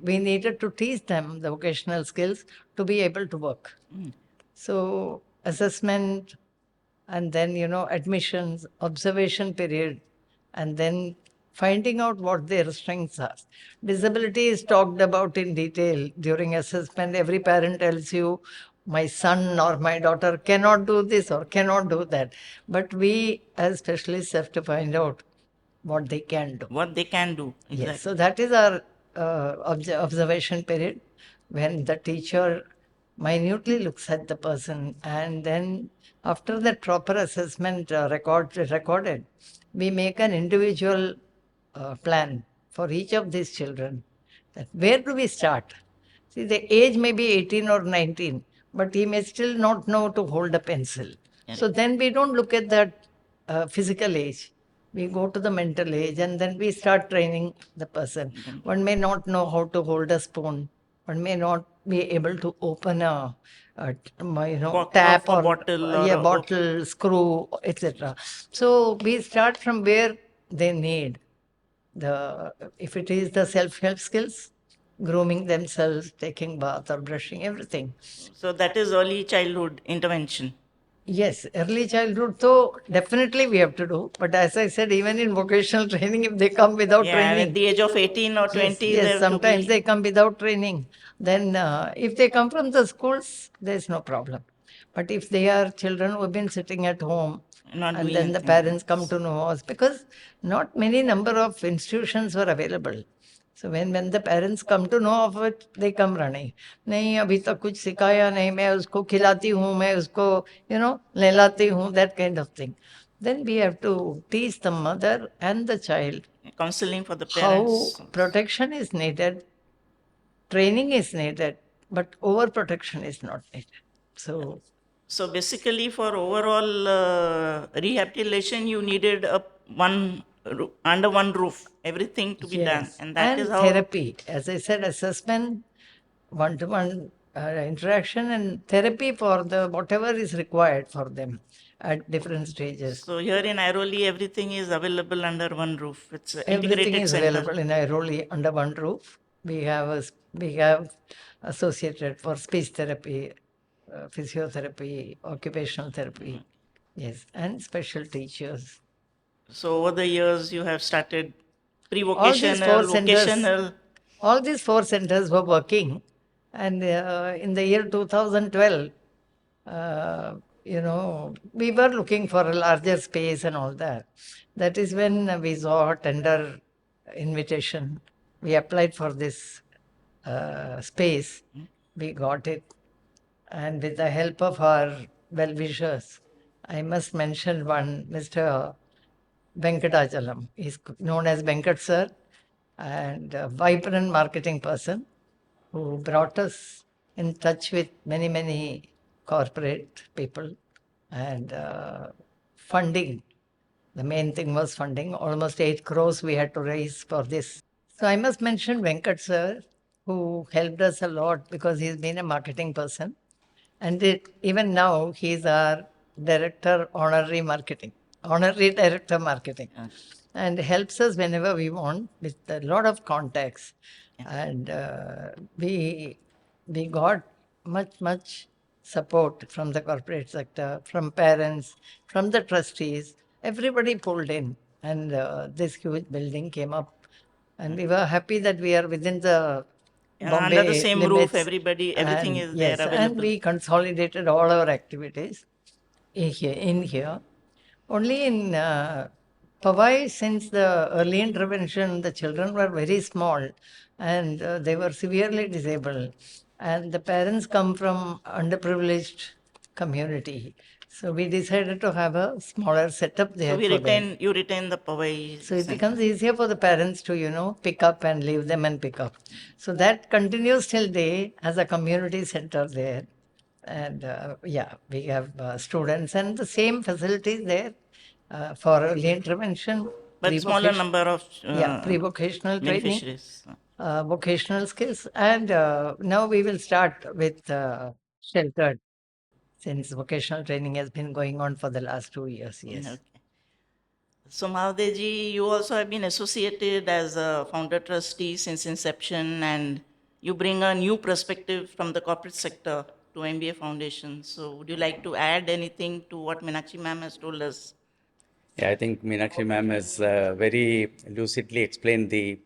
we needed to teach them the vocational skills to be able to work. So assessment, and then admissions, observation period, and then finding out what their strengths are. Disability is talked about in detail during assessment. Every parent tells you my son or my daughter cannot do this or cannot do that, but we as specialists have to find out what they can do. What they can do. Yes, so that is our observation period, when the teacher minutely looks at the person, and then after that proper assessment recorded, we make an individual plan for each of these children. That where do we start? See, the age may be 18 or 19, but he may still not know to hold a pencil. So then we don't look at that physical age. We go to the mental age, and then we start training the person. One may not know how to hold a spoon. One may not be able to open a tap or or bottle or bottle, screw, etc. So we start from where they need. If it is the self-help skills, grooming themselves, taking bath or brushing, everything. So that is early childhood intervention. Yes, early childhood, so definitely we have to do. But as I said, even in vocational training, if they come without Yeah, training, at the age of 18 or 20, yes, they have to sometimes be. they come without training. Then, if they come from the schools, there's no problem. But if they are children who have been sitting at home, Not and doing then the anything. parents come to know us, because not many number of institutions were available. So when the parents come to know of it, they come running. नहीं अभी तक कुछ सिखाया नहीं, मैं उसको खिलाती हूँ, मैं उसको नहलाती हूँ, that kind of thing. Then we have to teach the mother and the child Counseling for the how parents. protection is needed, training is needed, but overprotection is not needed. So basically, for overall rehabilitation, you needed under one roof, everything to be done, Yes, and that is how. therapy, as I said, assessment, one-to-one interaction, and therapy for the whatever is required for them at different stages. So here in Airoli, everything is available under one roof. It's an Everything integrated is center. available in Airoli under one roof. We have associated for speech therapy, physiotherapy, occupational therapy, yes, and special teachers. So over the years, you have started All these pre-vocational, vocational. all these 4 centers were working, and in the year 2012, we were looking for a larger space and all that. That is when we saw a tender invitation. We applied for this space. We got it. And with the help of our well-wishers, I must mention one, Mr. Venkatachalam. He's known as Venkat Sir, and a vibrant marketing person who brought us in touch with many, many corporate people, and funding. The main thing was funding. Almost 8 crores we had to raise for this. So I must mention Venkat Sir, who helped us a lot because he's been a marketing person. And even now, he's our honorary director marketing, and helps us whenever we want with a lot of contacts. And we got much support from the corporate sector, from parents, from the trustees. Everybody pulled in, and this huge building came up. And we were happy that we are within the Bombay Under the same roof, limits. everything is Yes, there available. and we consolidated all our activities in here. Only in Powai, since the early intervention, the children were very small, and they were severely disabled, and the parents come from underprivileged community. So we decided to have a smaller setup there So for them. you retain the Powai So it center. becomes easier for the parents to, pick up and leave them and pick up. So that continues till day as a community center there. And we have students and the same facilities there for early intervention. But smaller number of Pre-vocational training, beneficiaries. vocational skills. And now we will start with sheltered, since vocational training has been going on for the last 2 years. Yes. Okay. So Mahadeji, you also have been associated as a founder trustee since inception, and you bring a new perspective from the corporate sector to MBA Foundation. So would you like to add anything to what Meenakshi ma'am has told us? Yeah, I think Meenakshi ma'am has very lucidly explained the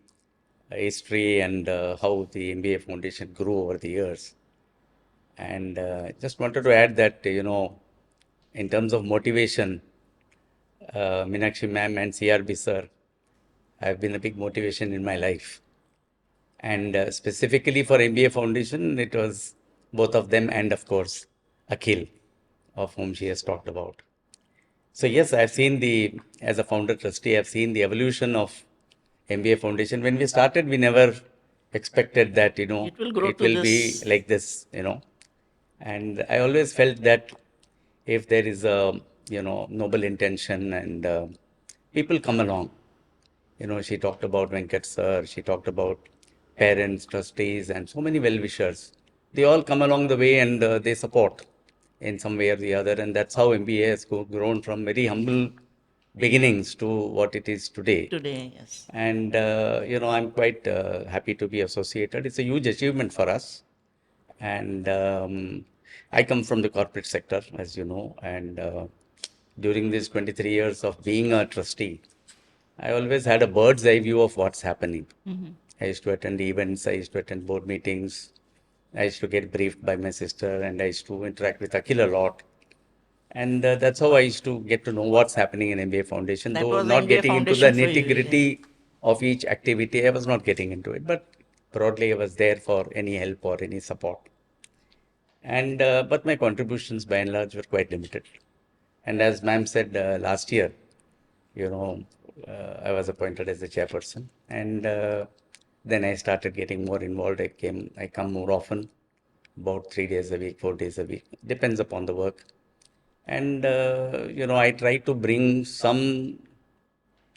history and how the MBA Foundation grew over the years. And just wanted to add that, in terms of motivation, Meenakshi ma'am and CRB sir have been a big motivation in my life. And specifically for MBA Foundation, it was both of them and, of course, Akhil, of whom she has talked about. So yes, I've seen as a founder trustee, I've seen the evolution of MBA Foundation. When we started, we never expected that, It will grow it to will be this. like this, And I always felt that if there is a, noble intention and people come along, she talked about Venkat sir, she talked about parents, trustees, and so many well-wishers. They all come along the way and they support in some way or the other. And that's how MBA has grown from very humble beginnings to what it is today. Today, yes. And I'm quite happy to be associated. It's a huge achievement for us. And I come from the corporate sector, as you know, and during these 23 years of being a trustee, I always had a bird's eye view of what's happening. I used to attend events, I used to attend board meetings, I used to get briefed by my sister, and I used to interact with Akhil a lot. And that's how I used to get to know what's happening in MBA Foundation, That though was not MBA getting into the Foundation for you, nitty-gritty of each activity. I was not getting into it, but broadly I was there for any help or any support. And but my contributions by and large were quite limited. And as ma'am said last year, I was appointed as the chairperson, and then I started getting more involved. I come more often, about 3 days a week, 4 days a week, depends upon the work. And I try to bring some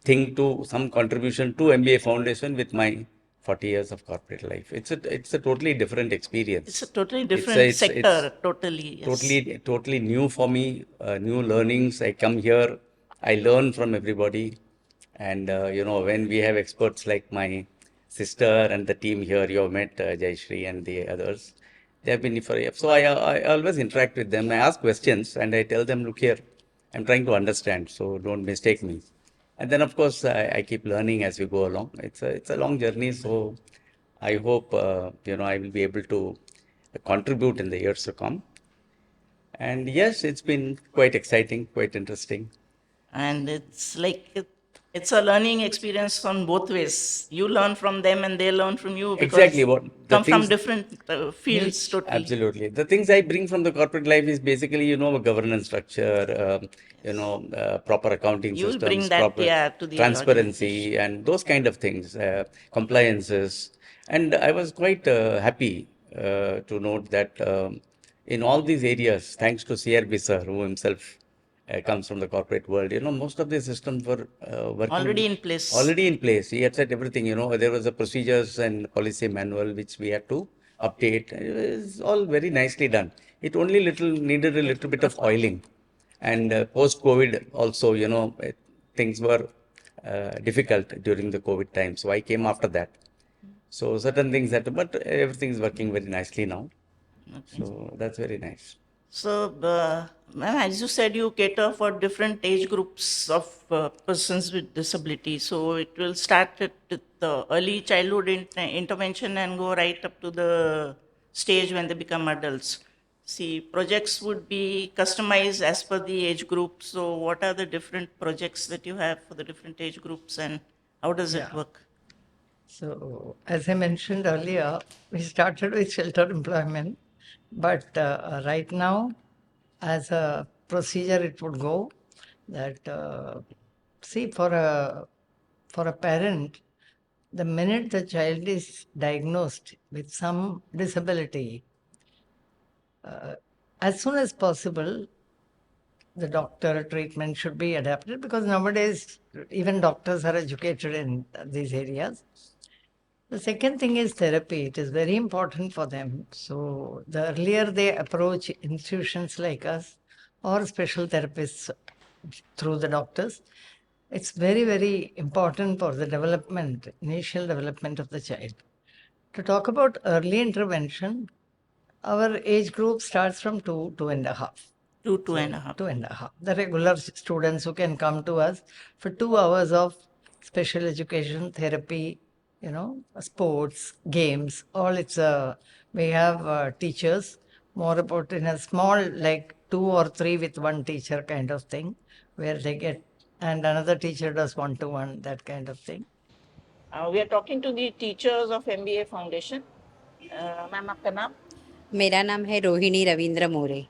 contribution to MBA Foundation with my 40 years of corporate life. It's a totally different experience. It's a totally different sector, totally. Yes. Totally new for me, new learnings. I come here, I learn from everybody. And, when we have experts like my sister and the team here, you have met Jayashree and the others. They have been for years. So I always interact with them. I ask questions and I tell them, look here, I'm trying to understand, so don't mistake me. And then, of course, I keep learning as we go along. It's a long journey, so I hope, I will be able to contribute in the years to come. And yes, it's been quite exciting, quite interesting. And it's like it's a learning experience on both ways. You learn from them and they learn from you because Exactly what come from different fields totally. Absolutely. The things I bring from the corporate life is basically, a governance structure, proper accounting You'll systems, bring that, proper to the transparency, and those kind of things, compliances. And I was quite happy to note that in all these areas, thanks to CRB sir, who himself comes from the corporate world, most of the systems were working Already in place. Already in place. He had said everything, there was a procedures and policy manual which we had to update. It was all very nicely done. It only needed a little bit of oiling. And post-COVID also, things were difficult during the COVID time. So I came after that. So certain things but everything is working very nicely now. So that's very nice. So, ma'am, as you said, you cater for different age groups of persons with disability. So it will start at the early childhood intervention and go right up to the stage when they become adults. See, projects would be customized as per the age group. So what are the different projects that you have for the different age groups and how does it work? So, as I mentioned earlier, we started with shelter employment, but right now, as a procedure, it would go that for a parent, the minute the child is diagnosed with some disability, as soon as possible, the doctor treatment should be adapted, because nowadays even doctors are educated in these areas. The second thing is therapy. It is very important for them. So the earlier they approach institutions like us or special therapists through the doctors, it's very, very important for the initial development of the child. To talk about early intervention, our age group starts from 2.5. 2.5. 2.5. The regular students who can come to us for 2 hours of special education, therapy, sports, games, all we have teachers, more about in a small, like 2 or 3 with one teacher kind of thing, where they get, and another teacher does 1-to-1, that kind of thing. We are talking to the teachers of MBA Foundation. Ma'am आपका नाम? मेरा नाम है रोहिणी रविंद्र मोरे।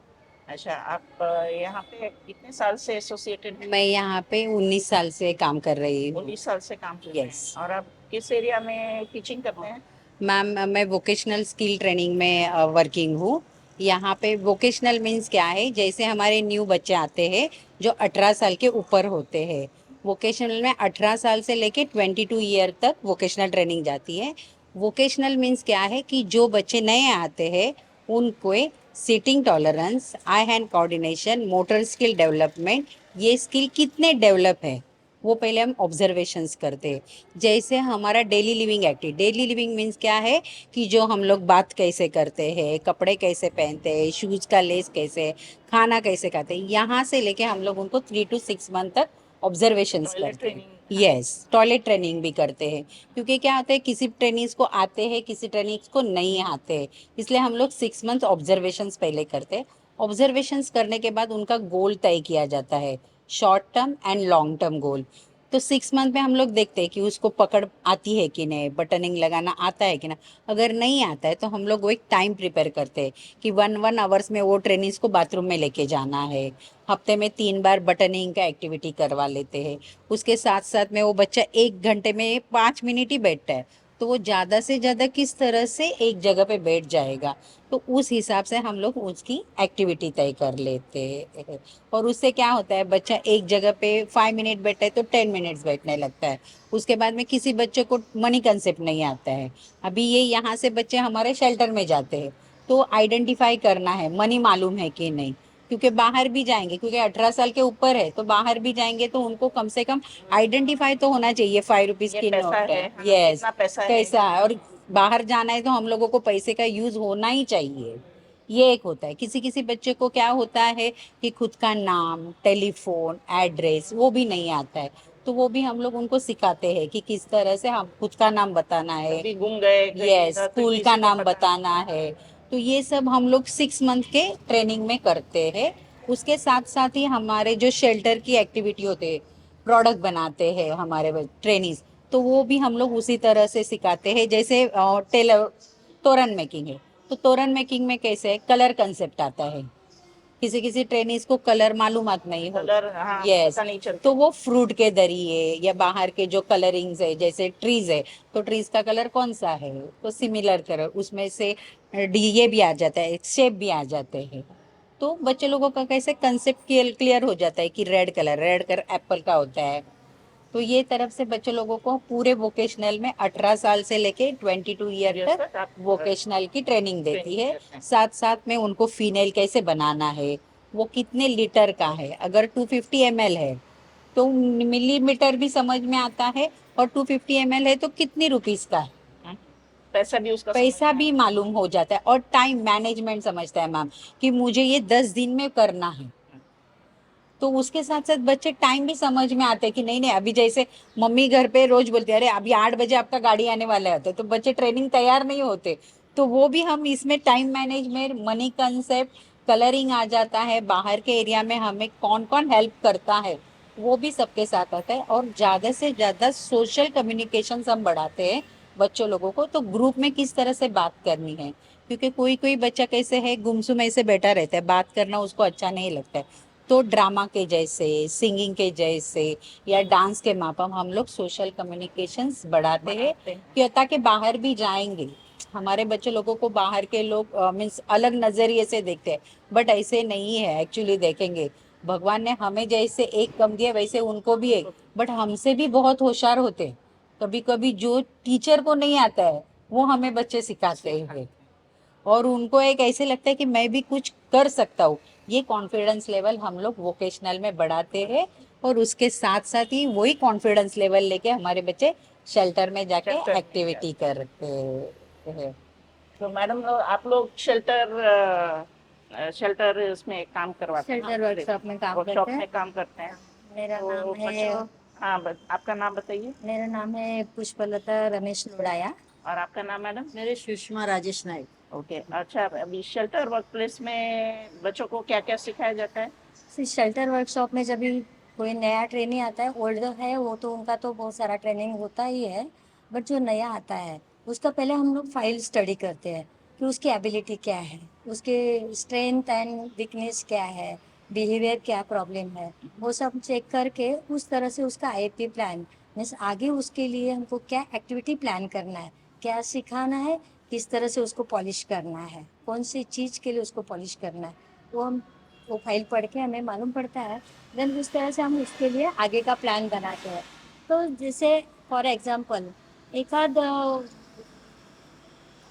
अच्छा, आप यहाँ पे कितने साल से एसोसिएटेड हैं? मैं यहाँ पे 19 साल से काम कर रही हूँ। 19 साल से काम कर रहे हैं। Yes. और आप किस एरिया में टीचिंग करते हैं? मैम, मैं वोकेशनल स्किल ट्रेनिंग में वर्किंग हूँ। यहाँ पे वोकेशनल मीन्स क्या है, जैसे हमारे न्यू बच्चे आते हैं जो 18 साल के ऊपर होते हैं, वोकेशनल में 18 साल से लेके 22 ईयर तक वोकेशनल ट्रेनिंग जाती है। वोकेशनल मीन्स क्या है कि जो बच्चे नए आते हैं उनको sitting tolerance, eye hand coordination, motor skill development, ये स्किल कितने डेवलप है वो पहले हम ऑब्जर्वेशंस करते हैं। जैसे हमारा daily living activity, daily living means क्या है कि जो हम लोग बात कैसे करते हैं, कपड़े कैसे पहनते हैं, शूज़ का लेस कैसे, खाना कैसे खाते हैं, यहाँ से लेके हम लोग उनको 3 to 6 मंथ तक ऑब्जर्वेशंस करते हैं। यस, टॉयलेट ट्रेनिंग भी करते हैं, क्योंकि क्या होता है किसी ट्रेनिंग्स को आते हैं, किसी ट्रेनिंग्स को नहीं आते हैं, इसलिए हम लोग 6 मंथ ऑब्जर्वेशंस पहले करते हैं। ऑब्जर्वेशंस करने के बाद उनका गोल तय किया जाता है, short term and long term goal. तो 6 मंथ में हम लोग देखते हैं कि उसको पकड़ आती है कि नहीं, बटनिंग लगाना आता है कि ना। अगर नहीं आता है तो हम लोग वो एक टाइम प्रिपेयर करते हैं कि 1 आवर्स में वो ट्रेनिंग्स को बाथरूम में लेके जाना है। हफ्ते में 3 बार बटनिंग का एक्टिविटी करवा लेते हैं। उसके साथ साथ में वो बच्चा 1 घंटे में 5 मिनट ही बैठता है, तो वो ज़्यादा से ज़्यादा किस तरह से एक जगह पे बैठ जाएगा, तो उस हिसाब से हम लोग उसकी एक्टिविटी तय कर लेते हैं। और उससे क्या होता है, बच्चा एक जगह पे 5 मिनट बैठता है तो 10 मिनट्स बैठने लगता है। उसके बाद में किसी बच्चे को मनी कंसेप्ट नहीं आता है। अभी ये यहाँ से बच्चे हमारे शेल्टर में जाते हैं, तो आइडेंटिफाई करना है मनी मालूम है कि नहीं, क्योंकि बाहर भी जाएंगे, क्योंकि 18 साल के ऊपर है तो बाहर भी जाएंगे तो उनको कम से कम आइडेंटिफाई तो होना चाहिए 5 रुपीज की नोट है, यस कैसा है। और बाहर जाना है तो हम लोगों को पैसे का यूज होना ही चाहिए। ये एक होता है। किसी किसी बच्चे को क्या होता है कि खुद का नाम, टेलीफोन, एड्रेस वो भी नहीं आता है, तो वो भी हम लोग उनको सिखाते हैं कि किस तरह से हम खुद का नाम बताना है, कभी गुम गए यस, स्कूल का नाम बताना है। तो ये सब हम लोग 6 मंथ के ट्रेनिंग में करते हैं। उसके साथ साथ ही हमारे जो शेल्टर की एक्टिविटी होते हैं, प्रोडक्ट बनाते हैं हमारे ट्रेनिंग्स, तो वो भी हम लोग उसी तरह से सिखाते हैं। जैसे टेलर तोरण मेकिंग है, तो तोरण मेकिंग में कैसे है, कलर कंसेप्ट आता है। किसी किसी ट्रेनिंग्स को कलर मालूमात नहीं हो, यस, तो वो फ्रूट के दरिए या बाहर के जो कलरिंग्स है, जैसे ट्रीज है तो ट्रीज का कलर कौन सा है, तो सिमिलर कलर उसमें से ये भी आ जाता है, शेप भी आ जाते हैं। तो बच्चे लोगों का कैसे कंसेप्ट क्लियर हो जाता है कि रेड कलर एप्पल का होता है। तो ये तरफ से बच्चे लोगों को पूरे वोकेशनल में 18 साल से लेके 22 ईयर तक वोकेशनल की ट्रेनिंग देती है। साथ साथ में उनको फिनेल कैसे बनाना है, वो कितने लीटर का है, अगर 250 ml है तो मिलीमीटर भी समझ में आता है, और 250 ml है तो कितनी रुपीस का है, पैसा भी मालूम हो जाता है। और टाइम मैनेजमेंट समझता है मैम कि मुझे ये 10 दिन में करना है, तो उसके साथ साथ बच्चे टाइम भी समझ में आते हैं कि नहीं नहीं, अभी जैसे मम्मी घर पे रोज बोलती है अरे अभी 8 बजे आपका गाड़ी आने वाला है, तो बच्चे ट्रेनिंग तैयार नहीं होते, तो वो भी हम इसमें time management, money concept, colouring आ जाता है। बाहर के एरिया में हमें कौन कौन हेल्प करता है वो भी सबके साथ आता है। और ज़्यादा से ज़्यादा सोशल कम्युनिकेशन हम बढ़ाते हैं बच्चों लोगों को, तो ग्रुप में किस तरह से बात करनी है, क्योंकि कोई कोई बच्चा कैसे है गुमसुम ऐसे बैठा रहता है, बात करना उसको अच्छा नहीं लगता है। तो ड्रामा के जैसे, सिंगिंग के जैसे या डांस के मापम हम लोग सोशल कम्युनिकेशंस बढ़ाते हैं कि ताकि बाहर भी जाएंगे। हमारे बच्चे लोगों को बाहर के लोग मीन्स अलग नजरिए से देखते हैं, बट ऐसे नहीं है एक्चुअली। देखेंगे भगवान ने हमें जैसे एक कम दिया वैसे उनको भी एक, बट हमसे भी बहुत होशियार होते हैं। कभी कभी जो टीचर को नहीं आता है वो हमें बच्चे सिखाते हैं, और उनको एक ऐसे लगता है कि मैं भी कुछ कर सकता हूँ। ये कॉन्फिडेंस लेवल हम लोग वोकेशनल में बढ़ाते हैं, और उसके साथ साथ ही वही कॉन्फिडेंस लेवल लेके हमारे बच्चे शेल्टर में जाके एक्टिविटी करते हैं। तो मैडम आप लोग शेल्टर इसमें काम करवाते हैं, शेल्टर वर्कशॉप में काम वर्कशॉप करते हैं। में काम करते हैं। मेरा तो नाम है बच्चों, हाँ आपका नाम बताइए। मेरा नाम है पुष्पलता रमेश लोढ़ाया। और आपका नाम मैडम? मेरे सुषमा राजेश नाइक। ओके, अच्छा। अभी शेल्टर वर्क प्लेस में बच्चों को क्या क्या सिखाया जाता है? शेल्टर वर्कशॉप में जब भी कोई नया ट्रेनी आता है, ओल्ड है वो तो उनका तो बहुत सारा ट्रेनिंग होता ही है, बट जो नया आता है उसका पहले हम लोग फाइल स्टडी करते हैं कि उसकी एबिलिटी क्या है, उसके स्ट्रेंथ एंड वीकनेस क्या है, बिहेवियर क्या प्रॉब्लम है, वो सब चेक करके उस तरह से उसका आईपी प्लान मीन्स आगे उसके लिए हमको क्या एक्टिविटी प्लान करना है, क्या सिखाना है, किस तरह से उसको पॉलिश करना है, कौन सी चीज़ के लिए उसको पॉलिश करना है, वो फाइल पढ़ के हमें मालूम पड़ता है। देन उस तरह से हम उसके लिए आगे का प्लान बनाते हैं। तो जैसे फॉर एग्जांपल एक आध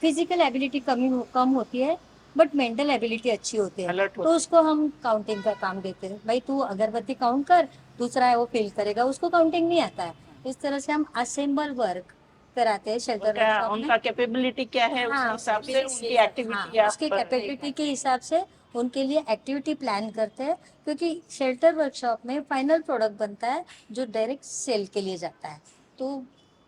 फिजिकल एबिलिटी कम होती है बट मेंटल एबिलिटी अच्छी होती है, Alert तो होते उसको हम काउंटिंग का काम देते हैं। भाई तू अगरबत्ती काउंट कर, दूसरा है वो फील करेगा, उसको काउंटिंग नहीं आता है। इस तरह से हम असेंबल वर्क कराते हैं शेल्टर उनका वर्कशॉप में। उनका कैपेबिलिटी क्या है, उस हाँ, हिसाब से उनकी हाँ, एक्टिविटी उसकी आप कैपेबिलिटी के हिसाब से उनके लिए एक्टिविटी प्लान करते हैं, क्योंकि शेल्टर वर्कशॉप में फाइनल प्रोडक्ट बनता है जो डायरेक्ट सेल के लिए जाता है। तो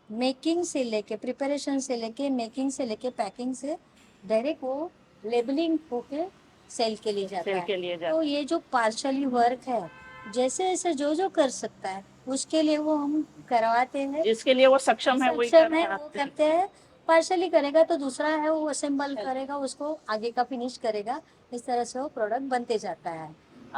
मेकिंग से लेके, प्रिपरेशन से लेके, मेकिंग से लेके, पैकिंग से डायरेक्ट वो लेबलिंग होके सेल के लिए जाता सेल है। के लिए जाता तो ये जो पार्शली वर्क है, जैसे जैसे जो जो कर सकता है उसके लिए वो हम करवाते हैं। जिसके लिए वो सक्षम है वही सक्षम है वो करते हैं। करते हैं। पार्शली करेगा तो दूसरा है वो असेंबल करेगा, उसको आगे का फिनिश करेगा। इस तरह से वो प्रोडक्ट बनते जाता है।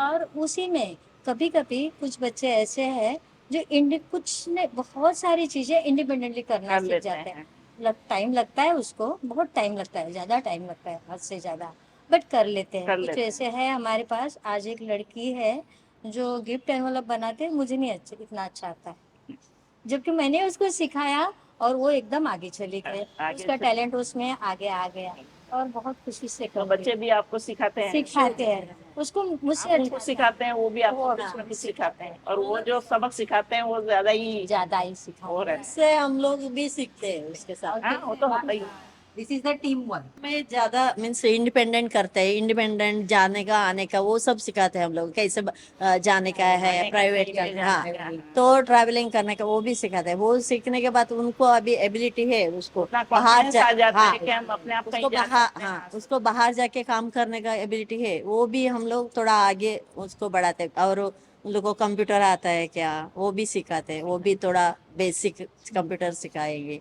और उसी में कभी कभी कुछ बच्चे ऐसे हैं जो कुछ ने बहुत सारी चीजें इंडिपेंडेंटली करना कर सीख लेते जाते हैं। हैं टाइम लगता है उसको, बहुत टाइम लगता है, ज्यादा टाइम लगता है, हद से ज्यादा, बट कर लेते हैं। कर कुछ लेते हैं। ऐसे है हमारे पास। आज एक लड़की है जो गिफ्ट एनवलप बनाते हैं, मुझे नहीं इतना अच्छा आता है, जबकि मैंने उसको सिखाया और वो एकदम आगे चली गई। आगे उसका चले। टैलेंट उसमें आगे आ गया और बहुत खुशी से तो करती बच्चे है। भी आपको सिखाते हैं, सिखाते हैं उसको, मुझसे आप उनको अच्छा सिखाते हैं, वो भी आपको वो कुछ ना कुछ सिखाते सिखाते हैं, और वो जो सबक सिखाते हैं वो ज्यादा ही ज्यादा ही हो सिखाते रहा हैं। है। इससे हम लोग भी सीखते हैं उसके साथ। हाँ, वो तो होता ही है। This is the team work में ज्यादा मीन्स इंडिपेंडेंट करते हैं। इंडिपेंडेंट जाने का आने का वो सब सिखाते हैं हम लोग, कैसे जाने का है, आने का, प्राइवेट का, कैसे हाँ, जाने का, तो ट्रैवलिंग करने का वो भी सिखाते हैं। वो सीखने के बाद उनको अभी एबिलिटी है उसको उतना बाहर कॉन्फिडेंस आ जाता हाँ, है कि हम अपने आप कहीं उसको जा बाहर, सकते हैं। हाँ, उसको बाहर जाके काम करने का एबिलिटी है, वो भी हम लोग थोड़ा आगे उसको बढ़ाते हैं। और उन लोगों को कंप्यूटर आता है क्या, वो भी सिखाते हैं, वो भी थोड़ा बेसिक कंप्यूटर सिखाएंगे।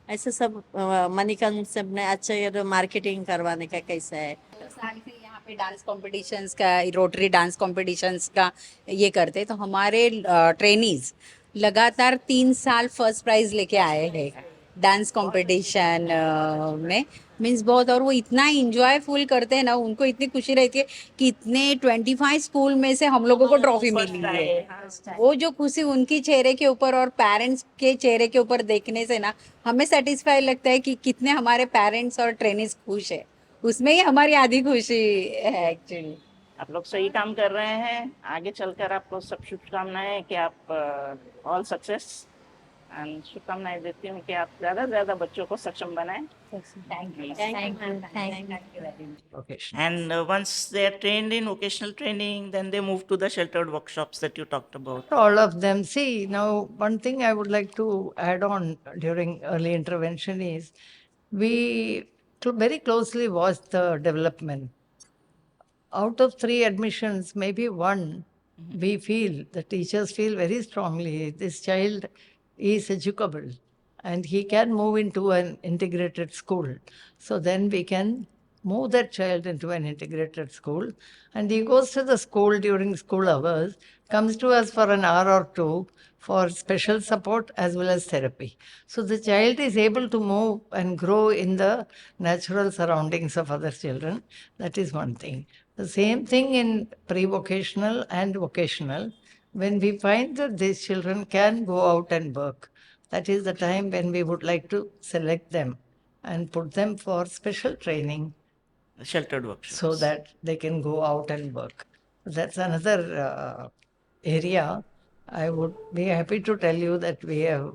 ऐसे सब मनी कंसेप्ट ने अच्छा ये मार्केटिंग करवाने का कैसा है। साल से यहाँ पे डांस कॉम्पिटिशन्स का, रोटरी डांस कॉम्पिटिशन्स का ये करते, तो हमारे ट्रेनीज लगातार 3 साल फर्स्ट प्राइज लेके आए हैं डांस कंपटीशन में। मीन्स बहुत, और वो इतना इंजॉयफुल करते हैं ना, उनको इतनी खुशी रहती है कि इतने 25 स्कूल में से हम लोगों को ट्रॉफी मिली है। वो जो खुशी उनकी चेहरे के ऊपर और पेरेंट्स के चेहरे के ऊपर देखने से ना, हमें सेटिस्फाई लगता है कि कितने हमारे पेरेंट्स और ट्रेनिंग्स खुश है। उसमें ही हमारी आधी खुशी है एक्चुअली। आप लोग सही काम कर रहे हैं, आगे चलकर आपको सब शुभकामनाएं कि आप ऑल सक्सेस, एंड शुभकामनाएं देती हूँ कि आप ज्यादा से ज्यादा बच्चों को सक्षम बनाएं। Vocation. And once they are trained in vocational training, then they move to the sheltered workshops that you talked about. All of them. See, now one thing I would like to add on during early intervention is we very closely watch the development. Out of 3 admissions, maybe one, we feel, the teachers feel very strongly, this child is educable and he can move into an integrated school. So then we can move that child into an integrated school, and he goes to the school during school hours, comes to us for an hour or two for special support as well as therapy. So the child is able to move and grow in the natural surroundings of other children. That is one thing. The same thing in pre-vocational and vocational. When we find that these children can go out and work, that is the time when we would like to select them and put them for special training Sheltered workshops. so that they can go out and work. That's another area. I would be happy to tell you that we have,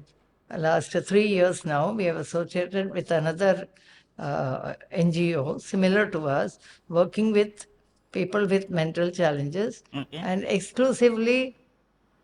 last 3 years now, we have associated with another NGO similar to us, working with people with mental challenges Okay. and exclusively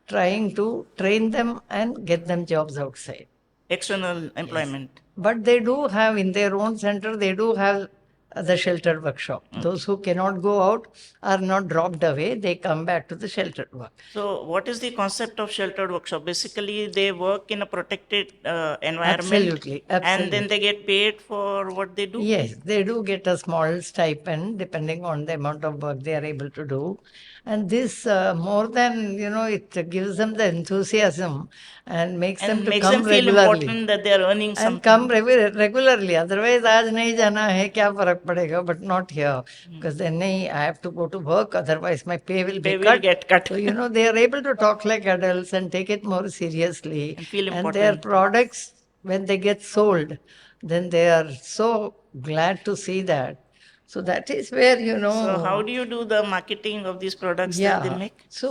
trying to train them and get them jobs outside. External employment. But they do have in their own center, they do have the sheltered workshop. Those who cannot go out are not dropped away, they come back to the sheltered work. So, what is the concept of sheltered workshop? Basically, they work in a protected environment. Absolutely, And then absolutely. they get paid for what they do? Yes, they do get a small stipend depending on the amount of work they are able to do. And this, more than, it gives them the enthusiasm and makes them And to makes come them feel regularly. important that they are earning And something. come regularly. Otherwise, आज नहीं जाना है क्या फर्क पड़ेगा? But not here, because then नहीं, I have to go to work. Otherwise, my pay will be Pay will cut. get cut. So they are able to talk like adults and take it more seriously. And feel And their important. products, when they get sold, then they are so glad to see that. So that is where, you know. So how do you do the marketing of these products that they Yeah. make? So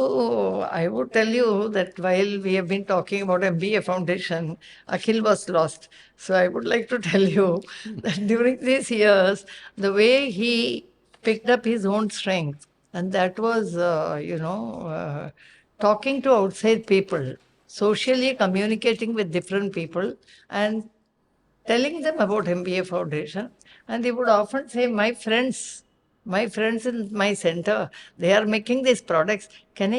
I would tell you that while we have been talking about MBA Foundation, Akhil was lost. So I would like to tell you that during these years, the way he picked up his own strength, and that was, talking to outside people, socially communicating with different people, and telling them about MBA Foundation. And they would often say, my friends in my center, they are making these products. Can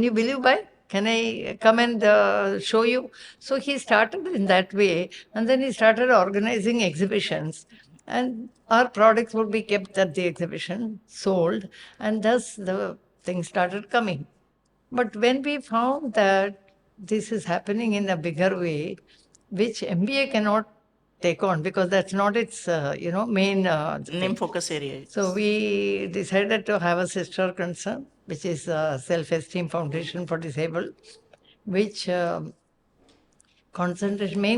you believe by? Can I come and show you? So he started in that way, and then he started organizing exhibitions, and our products would be kept at the exhibition, sold, and thus the thing started coming. But when we found that this is happening in a bigger way, which MBA cannot take on because that's not its main Name focus area. so we decided to have a sister concern, which is Self-Esteem Foundation for Disabled, which main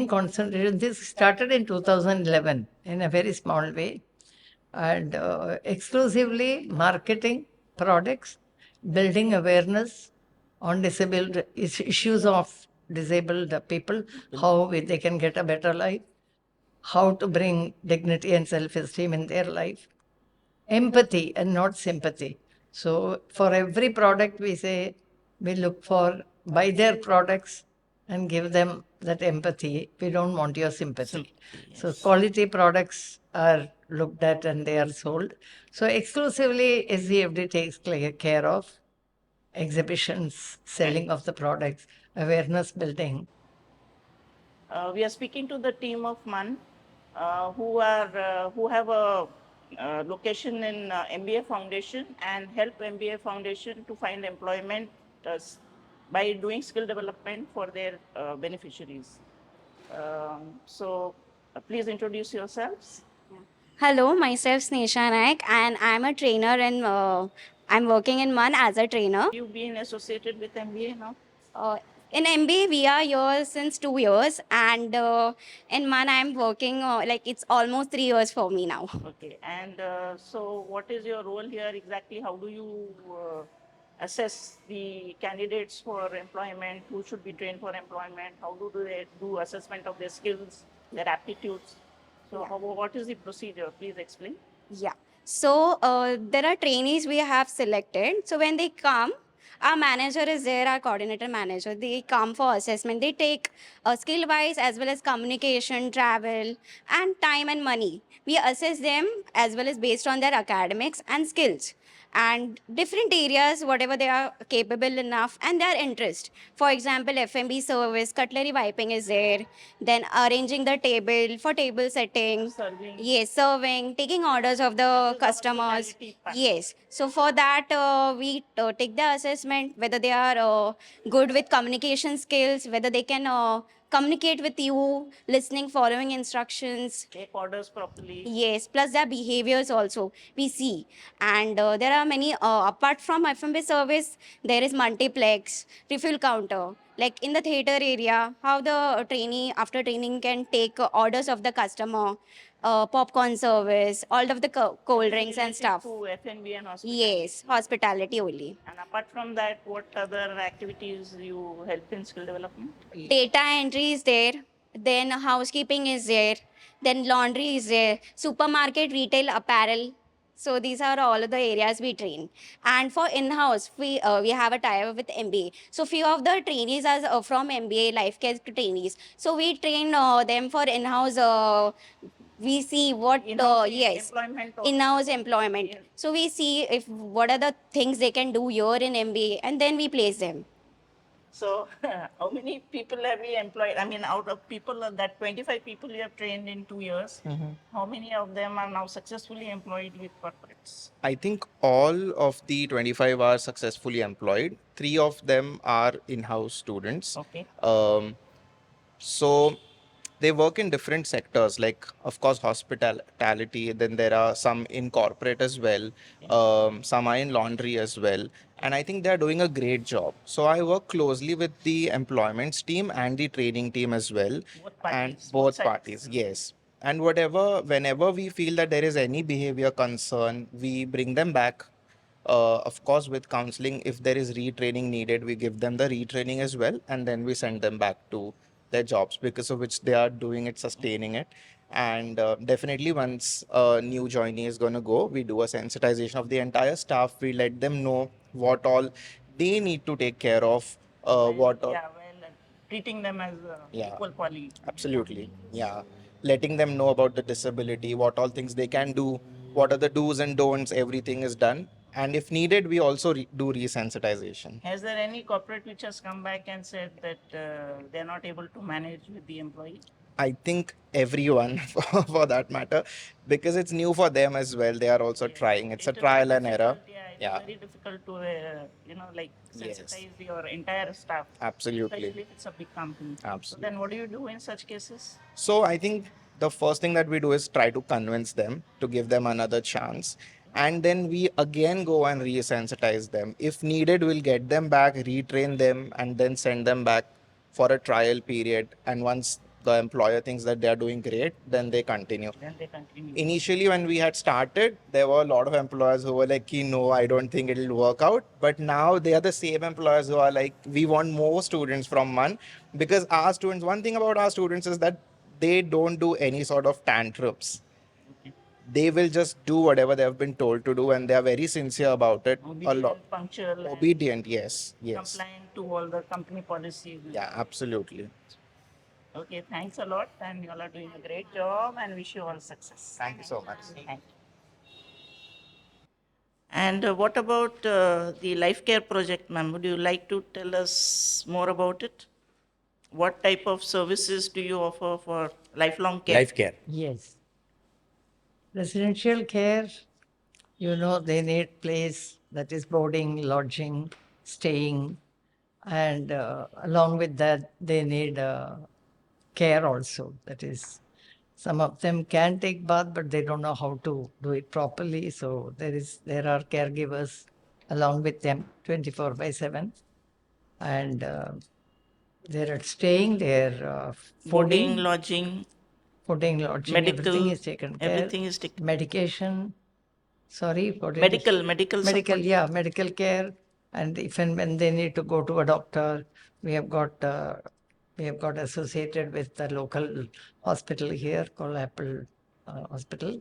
concentration. This started in 2011 in a very small way, and exclusively marketing products, building awareness on disabled issues of disabled people, how they can get a better life, how to bring dignity and self-esteem in their life, empathy and not sympathy. So for every product we say, we look for, buy their products and give them that empathy. We don't want your sympathy. So quality products are looked at and they are sold. So exclusively SCFD takes care of exhibitions, selling of the products, awareness building. We are speaking to the team of MAN, who have a location in MBA Foundation and help MBA Foundation to find employment by doing skill development for their beneficiaries. Please introduce yourselves. Hello, myself Snesha Naik, and I'm a trainer and I'm working in MAN as a trainer. You've been associated with MBA now? In MBA, we are here since 2 years, and in MAN, I'm working like it's almost 3 years for me now. Okay, and so what is your role here exactly? How do you assess the candidates for employment? Who should be trained for employment? How do they do assessment of their skills, their aptitudes? So, what is the procedure? Please explain. Yeah. So there are trainees we have selected. So when they come, our manager is there, our coordinator manager. They come for assessment. They take skill wise as well as communication, travel, and time and money. We assess them as well as based on their academics and skills and different areas, whatever they are capable enough and their interest. For example, FMB service, cutlery wiping is there, then arranging the table for table setting. Serving. Yes, serving, taking orders of the customers. Yes. So for that, we take the assessment whether they are good with communication skills, whether they can communicate with you, listening, following instructions. Take orders properly. Yes, plus their behaviors also we see. And there are many, apart from FMB service, there is multiplex, refill counter. Like in the theater area, how the trainee after training can take orders of the customer, popcorn service, all of the cold drinks and stuff. To F&B and hospitality. Yes, hospitality only. And apart from that, what other activities you help in skill development? Data entry is there, then housekeeping is there, then laundry is there, supermarket, retail, apparel. So these are all of the areas we train. And for in-house, we have a tie-up with MBA. So few of the trainees are from MBA, life care trainees. So we train them for in-house. We see what employment also. in-house employment. Yes. So we see if what are the things they can do here in MBA, and then we place them. So, how many people have we employed? I mean, out of people, that 25 people you have trained in 2 years, how many of them are now successfully employed with corporates? I think all of the 25 are successfully employed. 3 of them are in-house students. Okay. So they work in different sectors, like of course hospitality. Then there are some in corporate as well. Some are in laundry as well. And I think they're doing a great job. So I work closely with the employments team and the training team as well. Both parties. And both parties, yes. And whenever we feel that there is any behavior concern, we bring them back. Of course, with counseling, if there is retraining needed, we give them the retraining as well, and then we send them back to their jobs, because of which they are doing it, sustaining it. And definitely, once a new joinee is going to go, we do a sensitization of the entire staff. We let them know what all they need to take care of, what all. Yeah, well, treating them as Yeah. equal quality. Absolutely. Yeah. Letting them know about the disability, what all things they can do, what are the do's and don'ts, everything is done. And if needed, we also do resensitization. Has there any corporate which has come back and said that they're not able to manage with the employee? I think everyone, for that matter, because it's new for them as well. They are also trying. It's a trial and error. Yeah, it's very difficult to, like Yes. sensitize your entire staff. Absolutely. Especially if it's a big company. Absolutely. So then what do you do in such cases? So I think the first thing that we do is try to convince them to give them another chance. And then we again go and resensitize them. If needed, we'll get them back, retrain them, and then send them back for a trial period. And once the employer thinks that they are doing great, then they continue. Then they continue. Initially, when we had started, there were a lot of employers who were like, no, I don't think it'll work out. But now they are the same employers who are like, we want more students from MAN, because our students, one thing about our students is that they don't do any sort of tantrums. They will just do whatever they have been told to do, and they are very sincere about it. A lot. Punctual, and Obedient, yes, yes. compliant to all the company policies. Yeah, absolutely. Okay, thanks a lot, and you all are doing a great job, and wish you all success. Thank you so much. Thank you. And what about the Life Care project, ma'am? Would you like to tell us more about it? What type of services do you offer for lifelong care? Life care. Yes. Residential care, they need place, that is boarding, lodging, staying, and along with that, they need care also. That is, some of them can take bath, but they don't know how to do it properly. So there are caregivers along with them 24/7, and they're staying, they're Boarding, fooding, lodging, lodging, medical, everything is taken care. everything is taken. Medication, sorry, what did you Medical, say? medical Medical, support. yeah, medical care. And if and when they need to go to a doctor, we have got associated with the local hospital here called Apple Hospital.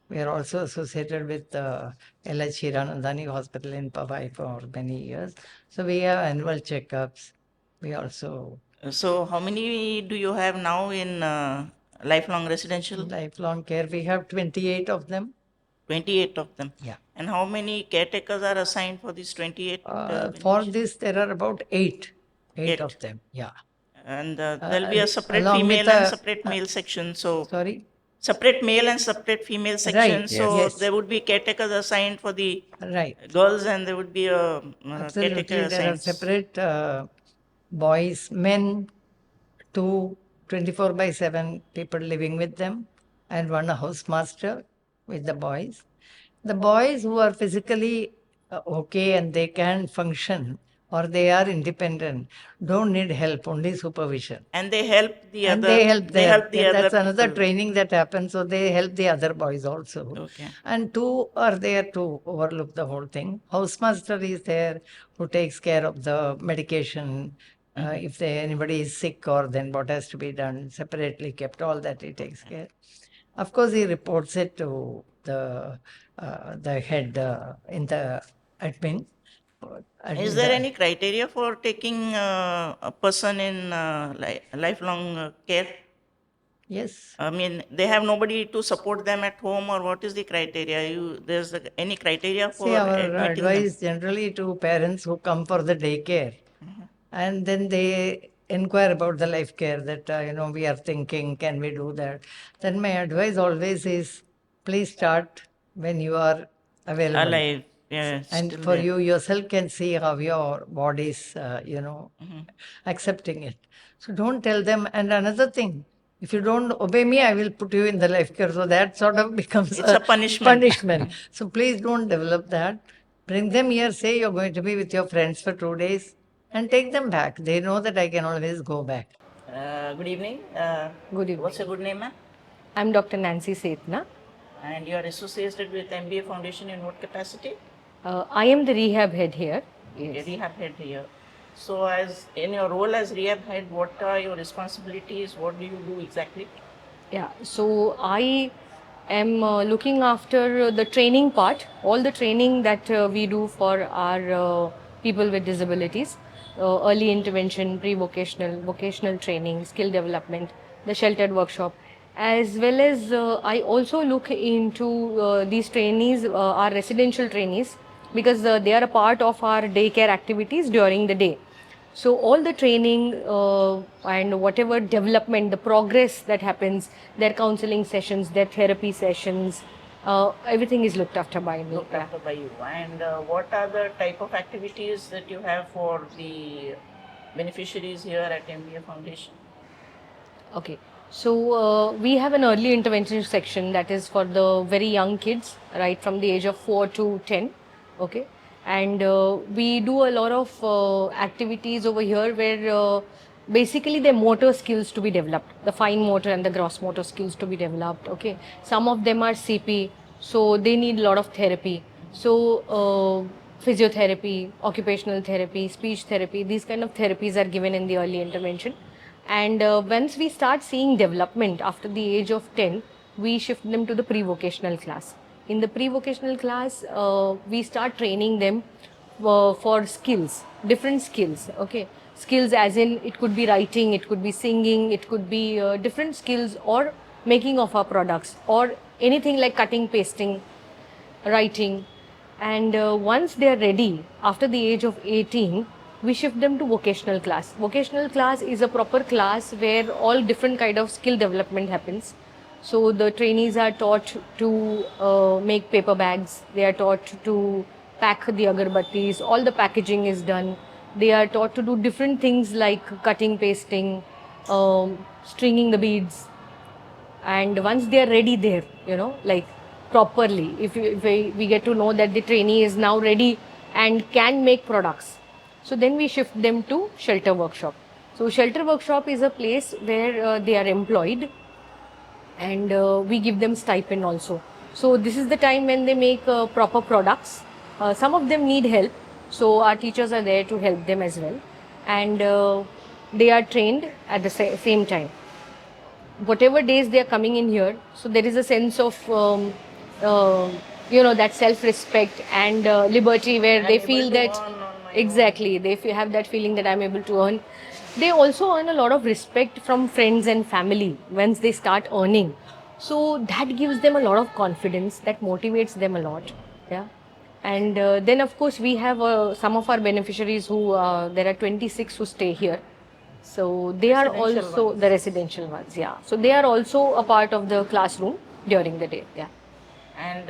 We are also associated with LH Hiranandani Hospital in Powai for many years. So we have annual checkups. We also So how many do you have now in lifelong residential? lifelong care. We have 28 of them. 28 of them. Yeah. And how many caretakers are assigned for these 28? For this, there are about eight Eight. of them. Yeah. And there'll be a separate along with female and the- separate male section. So Sorry. separate male and separate female section. Right, So yes. there would be caretakers assigned for the Right. girls, and there would be a Absolutely, caretaker there are assigned. separate boys, men, 24/7 people living with them, and one housemaster with the boys. The boys who are physically okay and they can function or they are independent don't need help, only supervision. And they help the And other. they help them. the That's other another people. training that happens. So they help the other boys also. Okay. And two are there to overlook the whole thing. Housemaster is there who takes care of the medication. If anybody is sick or then what has to be done, separately kept, all that he takes care. Of course, he reports it to the head in the admin. Is there any criteria for taking a person in lifelong care? Yes. I mean, they have nobody to support them at home, or what is the criteria? There's any criteria for See, our admitting advice generally to parents who come for the daycare, and then they inquire about the life care that, we are thinking, can we do that? Then my advice always is, please start when you are them available. alive? Yeah, And still for there. you yourself can see how your body is, accepting it. So don't tell them. And another thing, if you don't obey me, I will put you in the life care. So that sort of becomes It's a punishment. punishment. So please don't develop that. Bring them here, say you're going to be with your friends for 2 days, and take them back. They know that I can always go back. Good evening. Good evening. What's your good name, ma'am? I'm Dr. Nancy Setna. And you are associated with MBA Foundation in what capacity? I am the rehab head here. A rehab head here. So, as in your role as rehab head, what are your responsibilities? What do you do exactly? Yeah, so I am looking after the training part, all the training that we do for our people with disabilities, early intervention, pre-vocational, vocational training, skill development, the sheltered workshop, as well as I also look into these trainees, our residential trainees, because they are a part of our daycare activities during the day. So all the training and whatever development, the progress that happens, their counseling sessions, their therapy sessions, everything is looked after by me. Looked after by you. And what are the type of activities that you have for the beneficiaries here at MBA Foundation? Okay, so we have an early intervention section that is for the very young kids, right from the age of 4 to 10. Okay, and we do a lot of activities over here where basically their motor skills to be developed, the fine motor and the gross motor skills to be developed. Okay, some of them are CP, so they need a lot of therapy. So physiotherapy, occupational therapy, speech therapy, these kind of therapies are given in the early intervention. And once we start seeing development after the age of 10, we shift them to the pre-vocational class. In the pre-vocational class, we start training them for skills, different skills, okay? Skills as in, it could be writing, it could be singing, it could be different skills, or making of our products, or anything like cutting, pasting, writing. And once they are ready, after the age of 18, we shift them to vocational class. Vocational class is a proper class where all different kind of skill development happens. So the trainees are taught to make paper bags, they are taught to pack the agarbattis, all the packaging is done. They are taught to do different things like cutting, pasting, stringing the beads. And once they are ready there, you know, like properly, if we get to know that the trainee is now ready and can make products, so then we shift them to shelter workshop. So shelter workshop is a place where they are employed, and we give them stipend also. So this is the time when they make proper products. Some of them need help, so our teachers are there to help them as well, and they are trained at the same time. Whatever days they are coming in here, so there is a sense of that self-respect and liberty, where they feel that exactly they have that feeling that I'm able to earn. They also earn a lot of respect from friends and family once they start earning. So that gives them a lot of confidence, that motivates them a lot. Yeah. And then of course we have some of our beneficiaries who, there are 26 who stay here. So they are also the residential ones, yeah. So they are also a part of the classroom during the day, yeah. And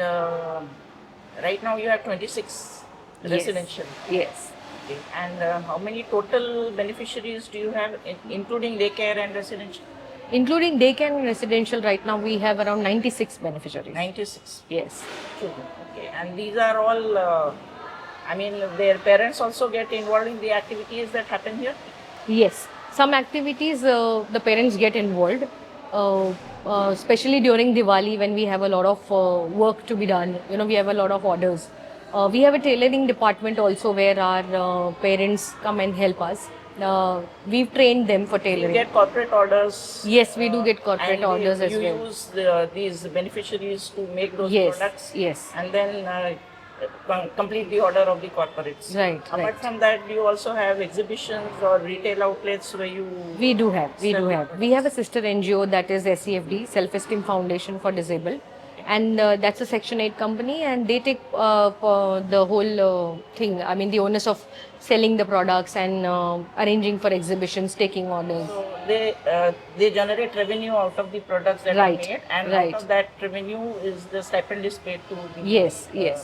right now you have 26 residential. Yes. Okay. And how many total beneficiaries do you have, including daycare and residential? Including daycare and residential, right now we have around 96 beneficiaries. 96? Yes. Children. Okay. And these are all, their parents also get involved in the activities that happen here? Yes. Some activities the parents get involved, especially during Diwali when we have a lot of work to be done. You know, we have a lot of orders. We have a tailoring department also where our parents come and help us. We've trained them for tailoring. You get corporate orders? Yes, we do get corporate orders as well. You use these beneficiaries to make those products? Yes. And then complete the order of the corporates. Right. Apart from that, do you also have exhibitions or retail outlets where you... We do have. We have a sister NGO that is SEFD, Self-Esteem Foundation for Disabled. And that's a Section 8 company, and they take the whole thing. I mean, the onus of selling the products and arranging for exhibitions, taking orders. So they generate revenue out of the products that are made, and out of that revenue is the stipend is paid to the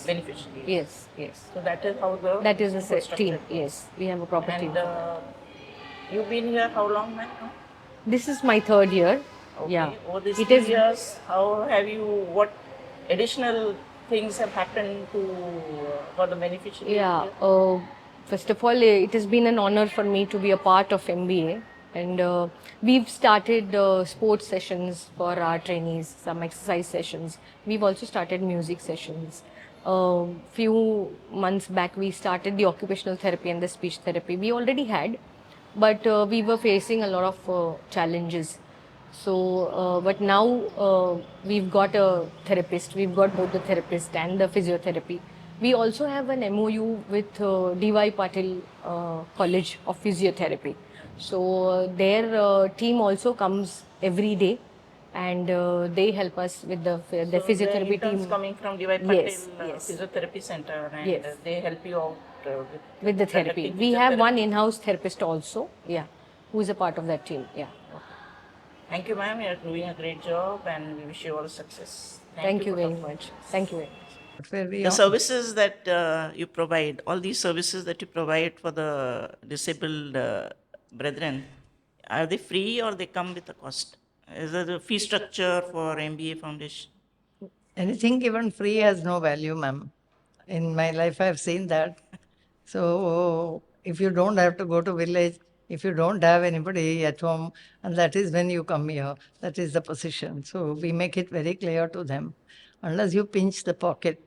beneficiaries. Yes. So that is how the... That is a team, yes. We have a proper team. And you've been here how long now? This is my 3rd year. Okay. Yeah. Over these 3 years, what additional things have happened for the beneficiaries? Yeah. First of all, it has been an honor for me to be a part of MBA. And we've started sports sessions for our trainees, some exercise sessions. We've also started music sessions. Few months back, we started the occupational therapy and the speech therapy. We already had, but we were facing a lot of challenges. So, but now we've got a therapist. We've got both the therapist and the physiotherapy. We also have an MOU with DY Patil College of Physiotherapy. So their team also comes every day, and they help us with the physiotherapy interns team. coming from DY Patil Yes, yes. Physiotherapy Center, and Yes. they help you out With the therapy. conducting We have physiotherapy. one in-house therapist also, yeah, who is a part of that team, yeah. Thank you, ma'am. You're doing a great job, and we wish you all success. Thank you for very coming. much. Thank you very much. The services that you provide, all these services that you provide for the disabled brethren, are they free or they come with a cost? Is there a fee structure for MBA Foundation? Anything given free has no value, ma'am. In my life, I've seen that. So if you don't have to go to village, if you don't have anybody at home, and that is when you come here, that is the position. So we make it very clear to them. Unless you pinch the pocket,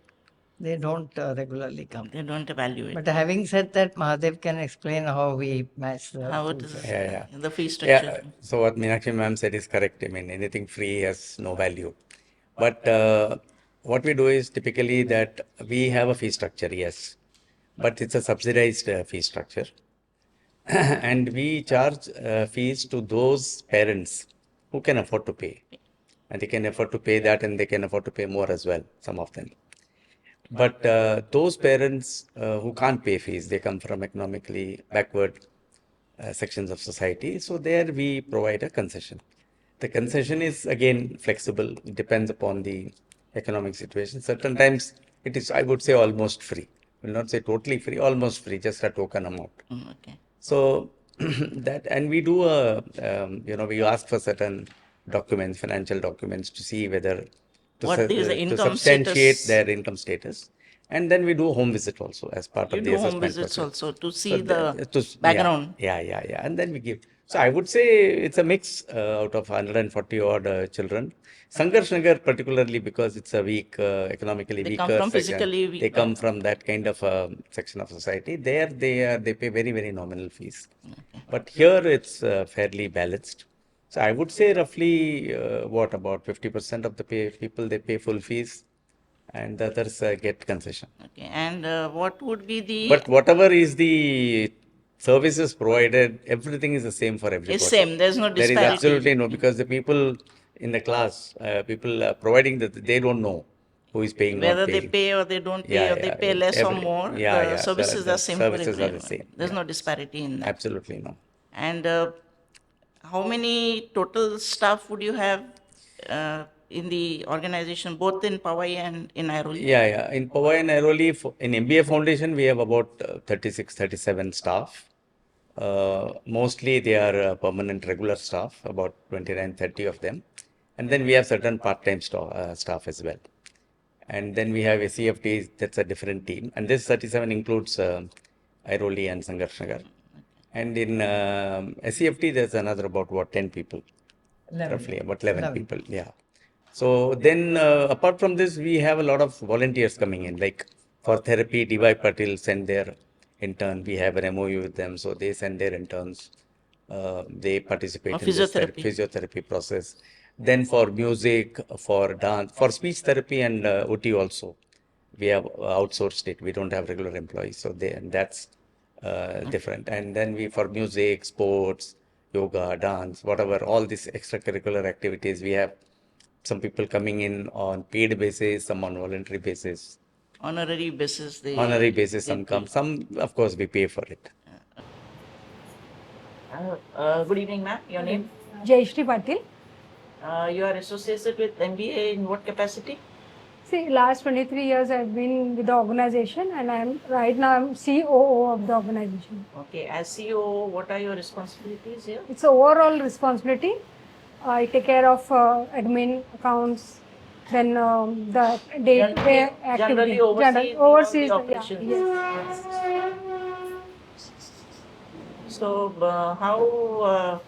they don't regularly come. They don't evaluate. But having said that, Mahadev can explain how we match the How it two is, things. Yeah. the fee structure. Yeah. So what Meenakshi ma'am said is correct. I mean, anything free has no value. But what we do is typically that we have a fee structure, yes, but it's a subsidized fee structure. And we charge fees to those parents who can afford to pay. And they can afford to pay that, and they can afford to pay more as well, some of them. But those parents who can't pay fees, they come from economically backward sections of society. So there we provide a concession. The concession is again flexible. It depends upon the economic situation. Certain times it is, I would say, almost free. I will not say totally free, almost free, just a token amount. Okay. So that, and we do we ask for certain documents, financial documents, to see whether What is the to income substantiate status? their income status. And then we do home visit also as part You of the do home assessment visits process. also to see So the background. Yeah. And then we give. So I would say it's a mix out of 140 odd children. Sangarsh Nagar particularly, because it's a weak, economically They weaker come from section. physically weak They come from that kind of section of society. There they pay very, very nominal fees. But here it's fairly balanced. So I would say roughly about 50% of the people, they pay full fees, and the others get concession. Okay. And what would be the? But whatever is the services provided, everything is the same for everybody. It's same. There's no There is disparity. absolutely no, because the people in the class, people providing they don't know who is paying, Whether not they paying. pay or they don't pay, or they pay less or more, the services are same for Services are the everyone. same. There's Yeah. no disparity in that. Absolutely no. And how many total staff would you have in the organization, both in Powai and in Airoli? Yeah. In Powai and Airoli, in MBA Foundation, we have about 36, 37 staff. Mostly they are permanent regular staff, about 29, 30 of them. And then we have certain part-time staff as well. And then we have a CFT, that's a different team. And this 37 includes Airoli and Sangarsh Nagar. And in SCFT, there's another about 10 people, 11. roughly about 11 people. Yeah. So then, apart from this, we have a lot of volunteers coming in. Like for therapy, DY Patil send their intern. We have an MOU with them, so they send their interns. They participate in this physiotherapy process. Then for music, for dance, for speech therapy and OT also, we have outsourced it. We don't have regular employees, so that's different. And then for music, sports, yoga, dance, whatever, all these extracurricular activities, we have some people coming in on paid basis, some on voluntary basis. Honorary basis. Honorary basis, some come. Some, of course, we pay for it. Good evening, ma'am. Your name? Jayashri Patil. You are associated with MBA in what capacity? See, last 23 years I've been with the organization, and I'm COO of the organization. Okay, as CEO, what are your responsibilities here? It's an overall responsibility. I take care of admin accounts, then the day-to-day activity. Generally oversees the operations. Yes. So, how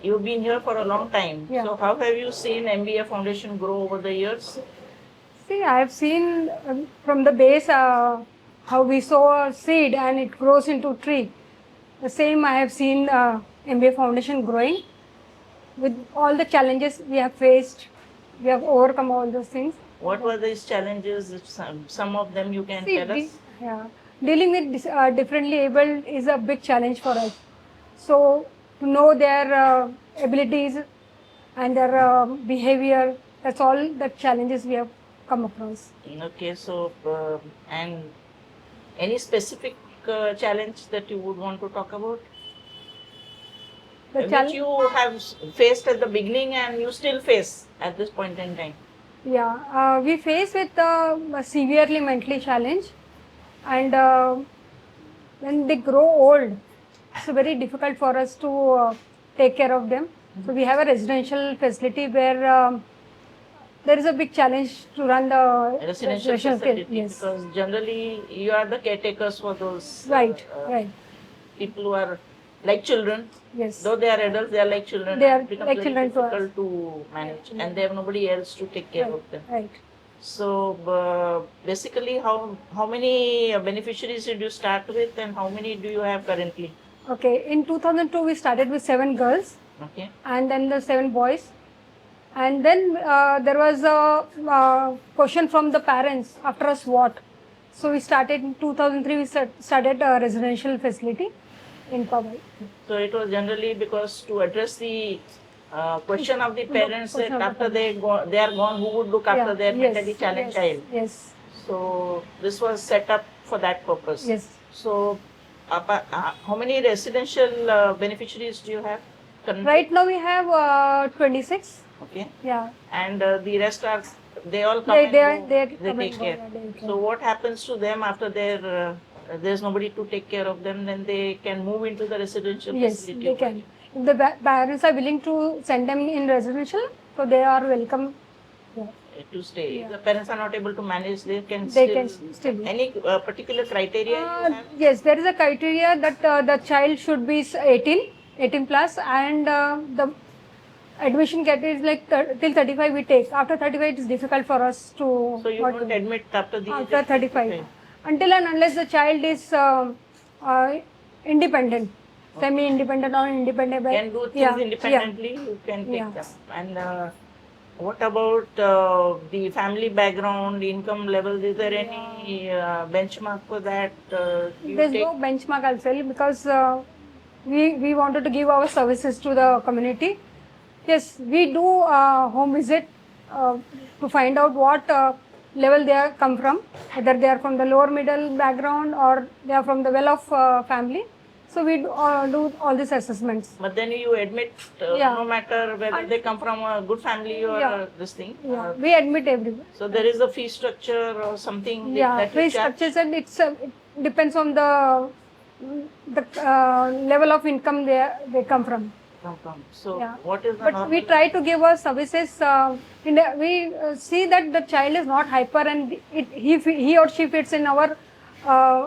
You've been here for a long time. Yeah. So how have you seen MBA Foundation grow over the years? See, I have seen from the base how we sow a seed and it grows into tree. The same I have seen MBA Foundation growing with all the challenges we have faced. We have overcome all those things. What were these challenges? If some of them you can See, tell us? yeah, dealing with differently abled is a big challenge for us. So to know their abilities and their behavior, that's all the challenges we have come across. Okay, so and any specific challenge that you would want to talk about? The Which you have faced at the beginning and you still face at this point in time? Yeah, we face with a severely mentally challenged, and when they grow old, it's very difficult for us to take care of them. So we have a residential facility where there is a big challenge to run the Residential facility, Yes, because generally you are the caretakers for those right, right. people who are like children. Yes. Though they are adults, they are like children. They are It becomes like very children to us. difficult to manage, and they have nobody else to take care of them. Right. So basically, how many beneficiaries did you start with, and how many do you have currently? Okay, in 2002 we started with 7 girls. Okay. And then the 7 boys. And then there was a question from the parents after a SWOT. So we started in 2003, we started a residential facility in Powai. So it was generally because to address the question of the parents that after they are gone, who would look after their mentally challenged child? Yes. So this was set up for that purpose. Yes. So how many residential beneficiaries do you have currently? Right now we have 26. Okay. Yeah. And the rest are, they all come They take care. So what happens to them after there's nobody to take care of them, then they can move into the residential Yes, facility? they can. If the parents are willing to send them in residential, so they are welcome. Yeah. To stay. If the parents are not able to manage, they can still. Any particular criteria you have? Yes, there is a criteria that the child should be 18 plus, and the admission criteria is like till 35 we take. After 35 it is difficult for us to. So you don't admit after the after 35. Until and unless the child is independent, semi-independent or independent. Can do things independently, you can take them. And what about the family background, income level? Is there any benchmark for that? There's no benchmark, I'll say, because we wanted to give our services to the community. Yes, we do home visit to find out what level they are come from, whether they are from the lower middle background or they are from the well-off family. So we do all these assessments. But then you admit no matter whether they come from a good family or this thing. Yeah, we admit everyone. So there is a fee structure or something Yeah, that fee you charge? structures, and it depends on the level of income they come from. So what is the But we try to give our services. We see that the child is not hyper, and he or she fits in our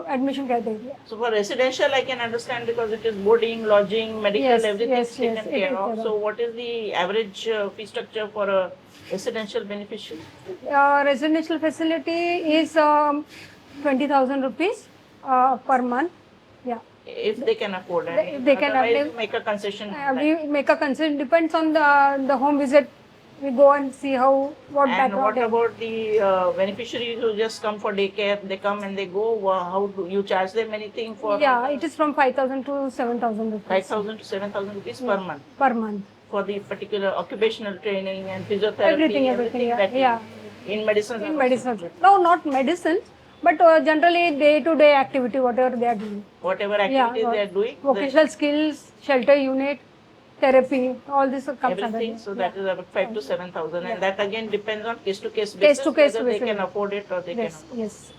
admission criteria. So for residential, I can understand because it is boarding, lodging, medical, everything is taken care of. So what is the average fee structure for a residential beneficiary? Residential facility is 20,000 rupees per month. Yeah. If they can afford it. If they can Otherwise, you make a concession. we make a concession. Depends on the home visit. We go and see what And background. what about the beneficiaries who just come for daycare? They come and they go. How do you charge them anything for? Yeah, it is from 5,000 to 7,000 rupees. 5,000 to 7,000 rupees per month. Per month. For the particular occupational training and physiotherapy. Everything. That in medicine. In medicine. No, not medicine, but generally day-to-day activity, whatever they are doing. Whatever activities they are doing. Vocational skills, shelter unit, therapy, all this comes under Everything. this. So that is about 5 to 7,000, and that again depends on case-to-case basis. Case-to-case whether they basis. can afford it or they Yes, cannot. yes.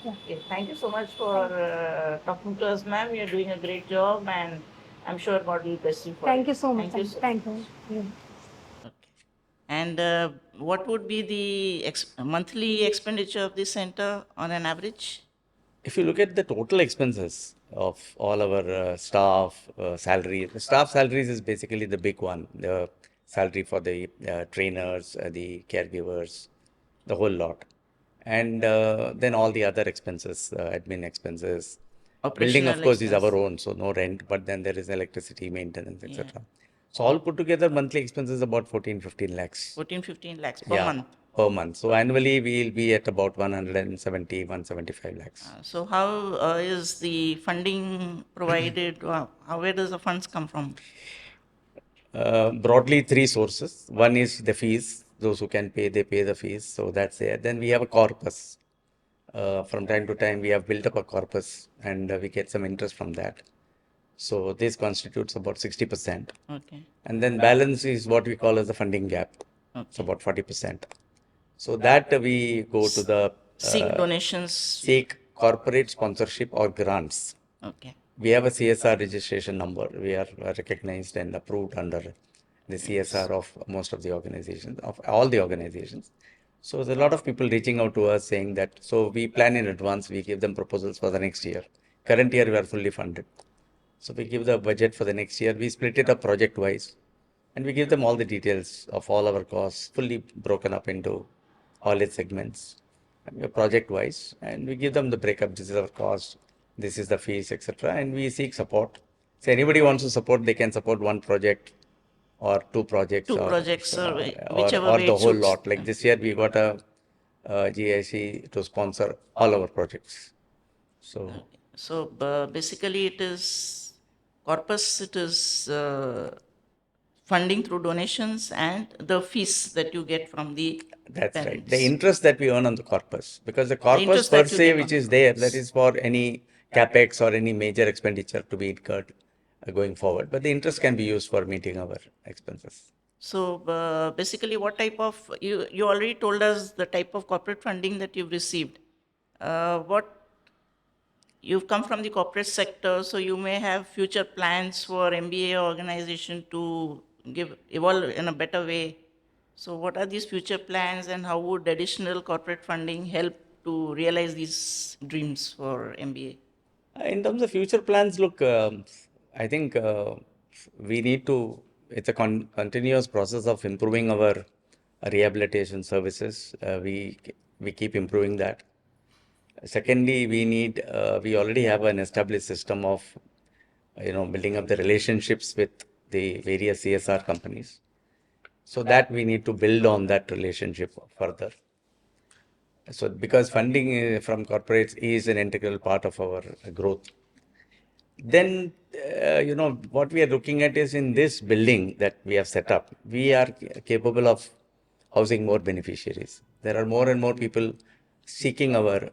Yeah. Okay, thank you so much for talking to us, ma'am. You're doing a great job, and I'm sure God will bless you for Thank it. you so much. Thank you. So Thank you. Yeah. And what would be the monthly expenditure of this center on an average? If you look at the total expenses of all our staff salary, the staff salaries is basically the big one. The salary for the trainers, the caregivers, the whole lot. And then all the other expenses, admin expenses. Building, of Operational course, is our expense. own, so no rent, but then there is electricity, maintenance, etc. So all put together, monthly expenses about 14-15 lakhs. 14-15 lakhs per Yeah, month. per month. So annually we'll be at about 170-175 lakhs. So how is the funding provided? Where does the funds come from? Broadly, three sources. One is the fees. Those who can pay, they pay the fees. So that's there. Then we have a corpus. From time to time, we have built up a corpus and we get some interest from that. So this constitutes about 60%. Okay. And then balance is what we call as the funding gap. It's about 40%. So that we go to the Seek donations. seek corporate sponsorship or grants. Okay. We have a CSR registration number. We are recognized and approved under the CSR of most of the organizations, of all the organizations. So there's a lot of people reaching out to us saying that, so we plan in advance, we give them proposals for the next year. Current year, we are fully funded. So we give the budget for the next year. We split it up project wise and we give them all the details of all our costs, fully broken up into all its segments, project wise, and we give them the breakup. This is our cost, this is the fees, etc. And we seek support. So anybody wants to support, they can support one project or two projects, Two or, projects, or or whichever way the it whole suits. lot. Like this year, we got a GIC to sponsor all our projects. So basically, it is corpus. It is funding through donations and the fees that you get from the That's right. parents. The interest that we earn on the corpus, because the corpus interest per that you se, get which on is the there, that is for any capex or any major expenditure to be incurred going forward. But the interest can be used for meeting our expenses. So basically, what type of you already told us the type of corporate funding that you've received. What you've come from the corporate sector, so you may have future plans for MBA organization to evolve in a better way. So what are these future plans, and how would additional corporate funding help to realize these dreams for MBA? In terms of future plans, look, I think we need to, it's a continuous process of improving our rehabilitation services. We keep improving that. Secondly, we already have an established system of, building up the relationships with the various CSR companies. So that we need to build on that relationship further. So because funding from corporates is an integral part of our growth. Then, what we are looking at is in this building that we have set up, we are capable of housing more beneficiaries. There are more and more people seeking our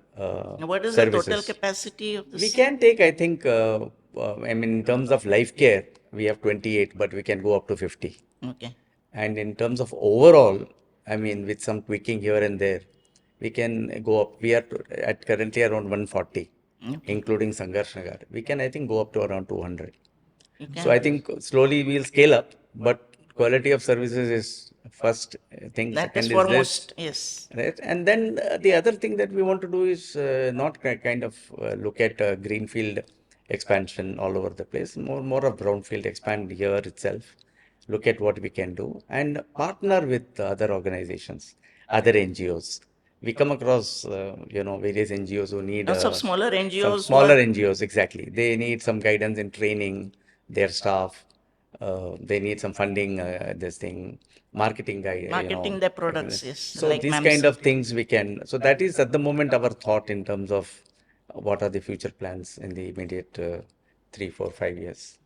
What is services. the total capacity of this? We can take, I think, in terms of life care, we have 28, but we can go up to 50. Okay. And in terms of overall, with some tweaking here and there, we can go up. We are at currently around 140, including Sangharsh Nagar. We can, I think, go up to around 200. So I think slowly we'll scale up, but quality of services is first thing. That Second is is foremost, this, yes. right? And then the other thing that we want to do is not kind of look at greenfield expansion all over the place. More of brownfield, expand here itself. Look at what we can do and partner with other organizations, other NGOs. We come across, various NGOs who need Some smaller NGOs. some smaller NGOs, exactly. They need some guidance in training their staff. They need some funding, marketing guide. Marketing their products, yes. So like these ma'am kind said. of things we can. So that is at the moment our thought in terms of what are the future plans in the immediate 3, 4, 5 years.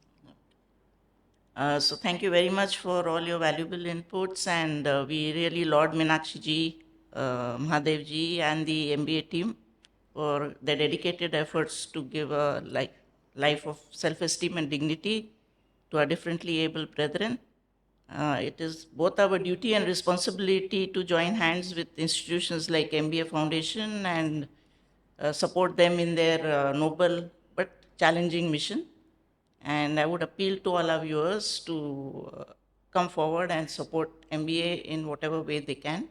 So thank you very much for all your valuable inputs, and we really laud Meenakshi ji, Mahadev ji, and the MBA team for their dedicated efforts to give a life of self-esteem and dignity to our differently able brethren. It is both our duty and responsibility to join hands with institutions like MBA Foundation and support them in their noble but challenging mission. And I would appeal to all our viewers to come forward and support MBA in whatever way they can.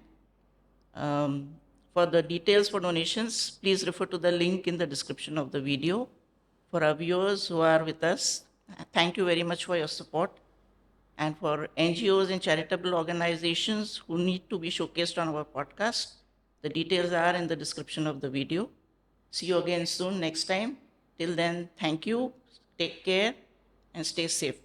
For the details for donations, please refer to the link in the description of the video. For our viewers who are with us, thank you very much for your support. And for NGOs and charitable organizations who need to be showcased on our podcast, the details are in the description of the video. See you again soon next time. Till then, thank you, take care, and stay safe.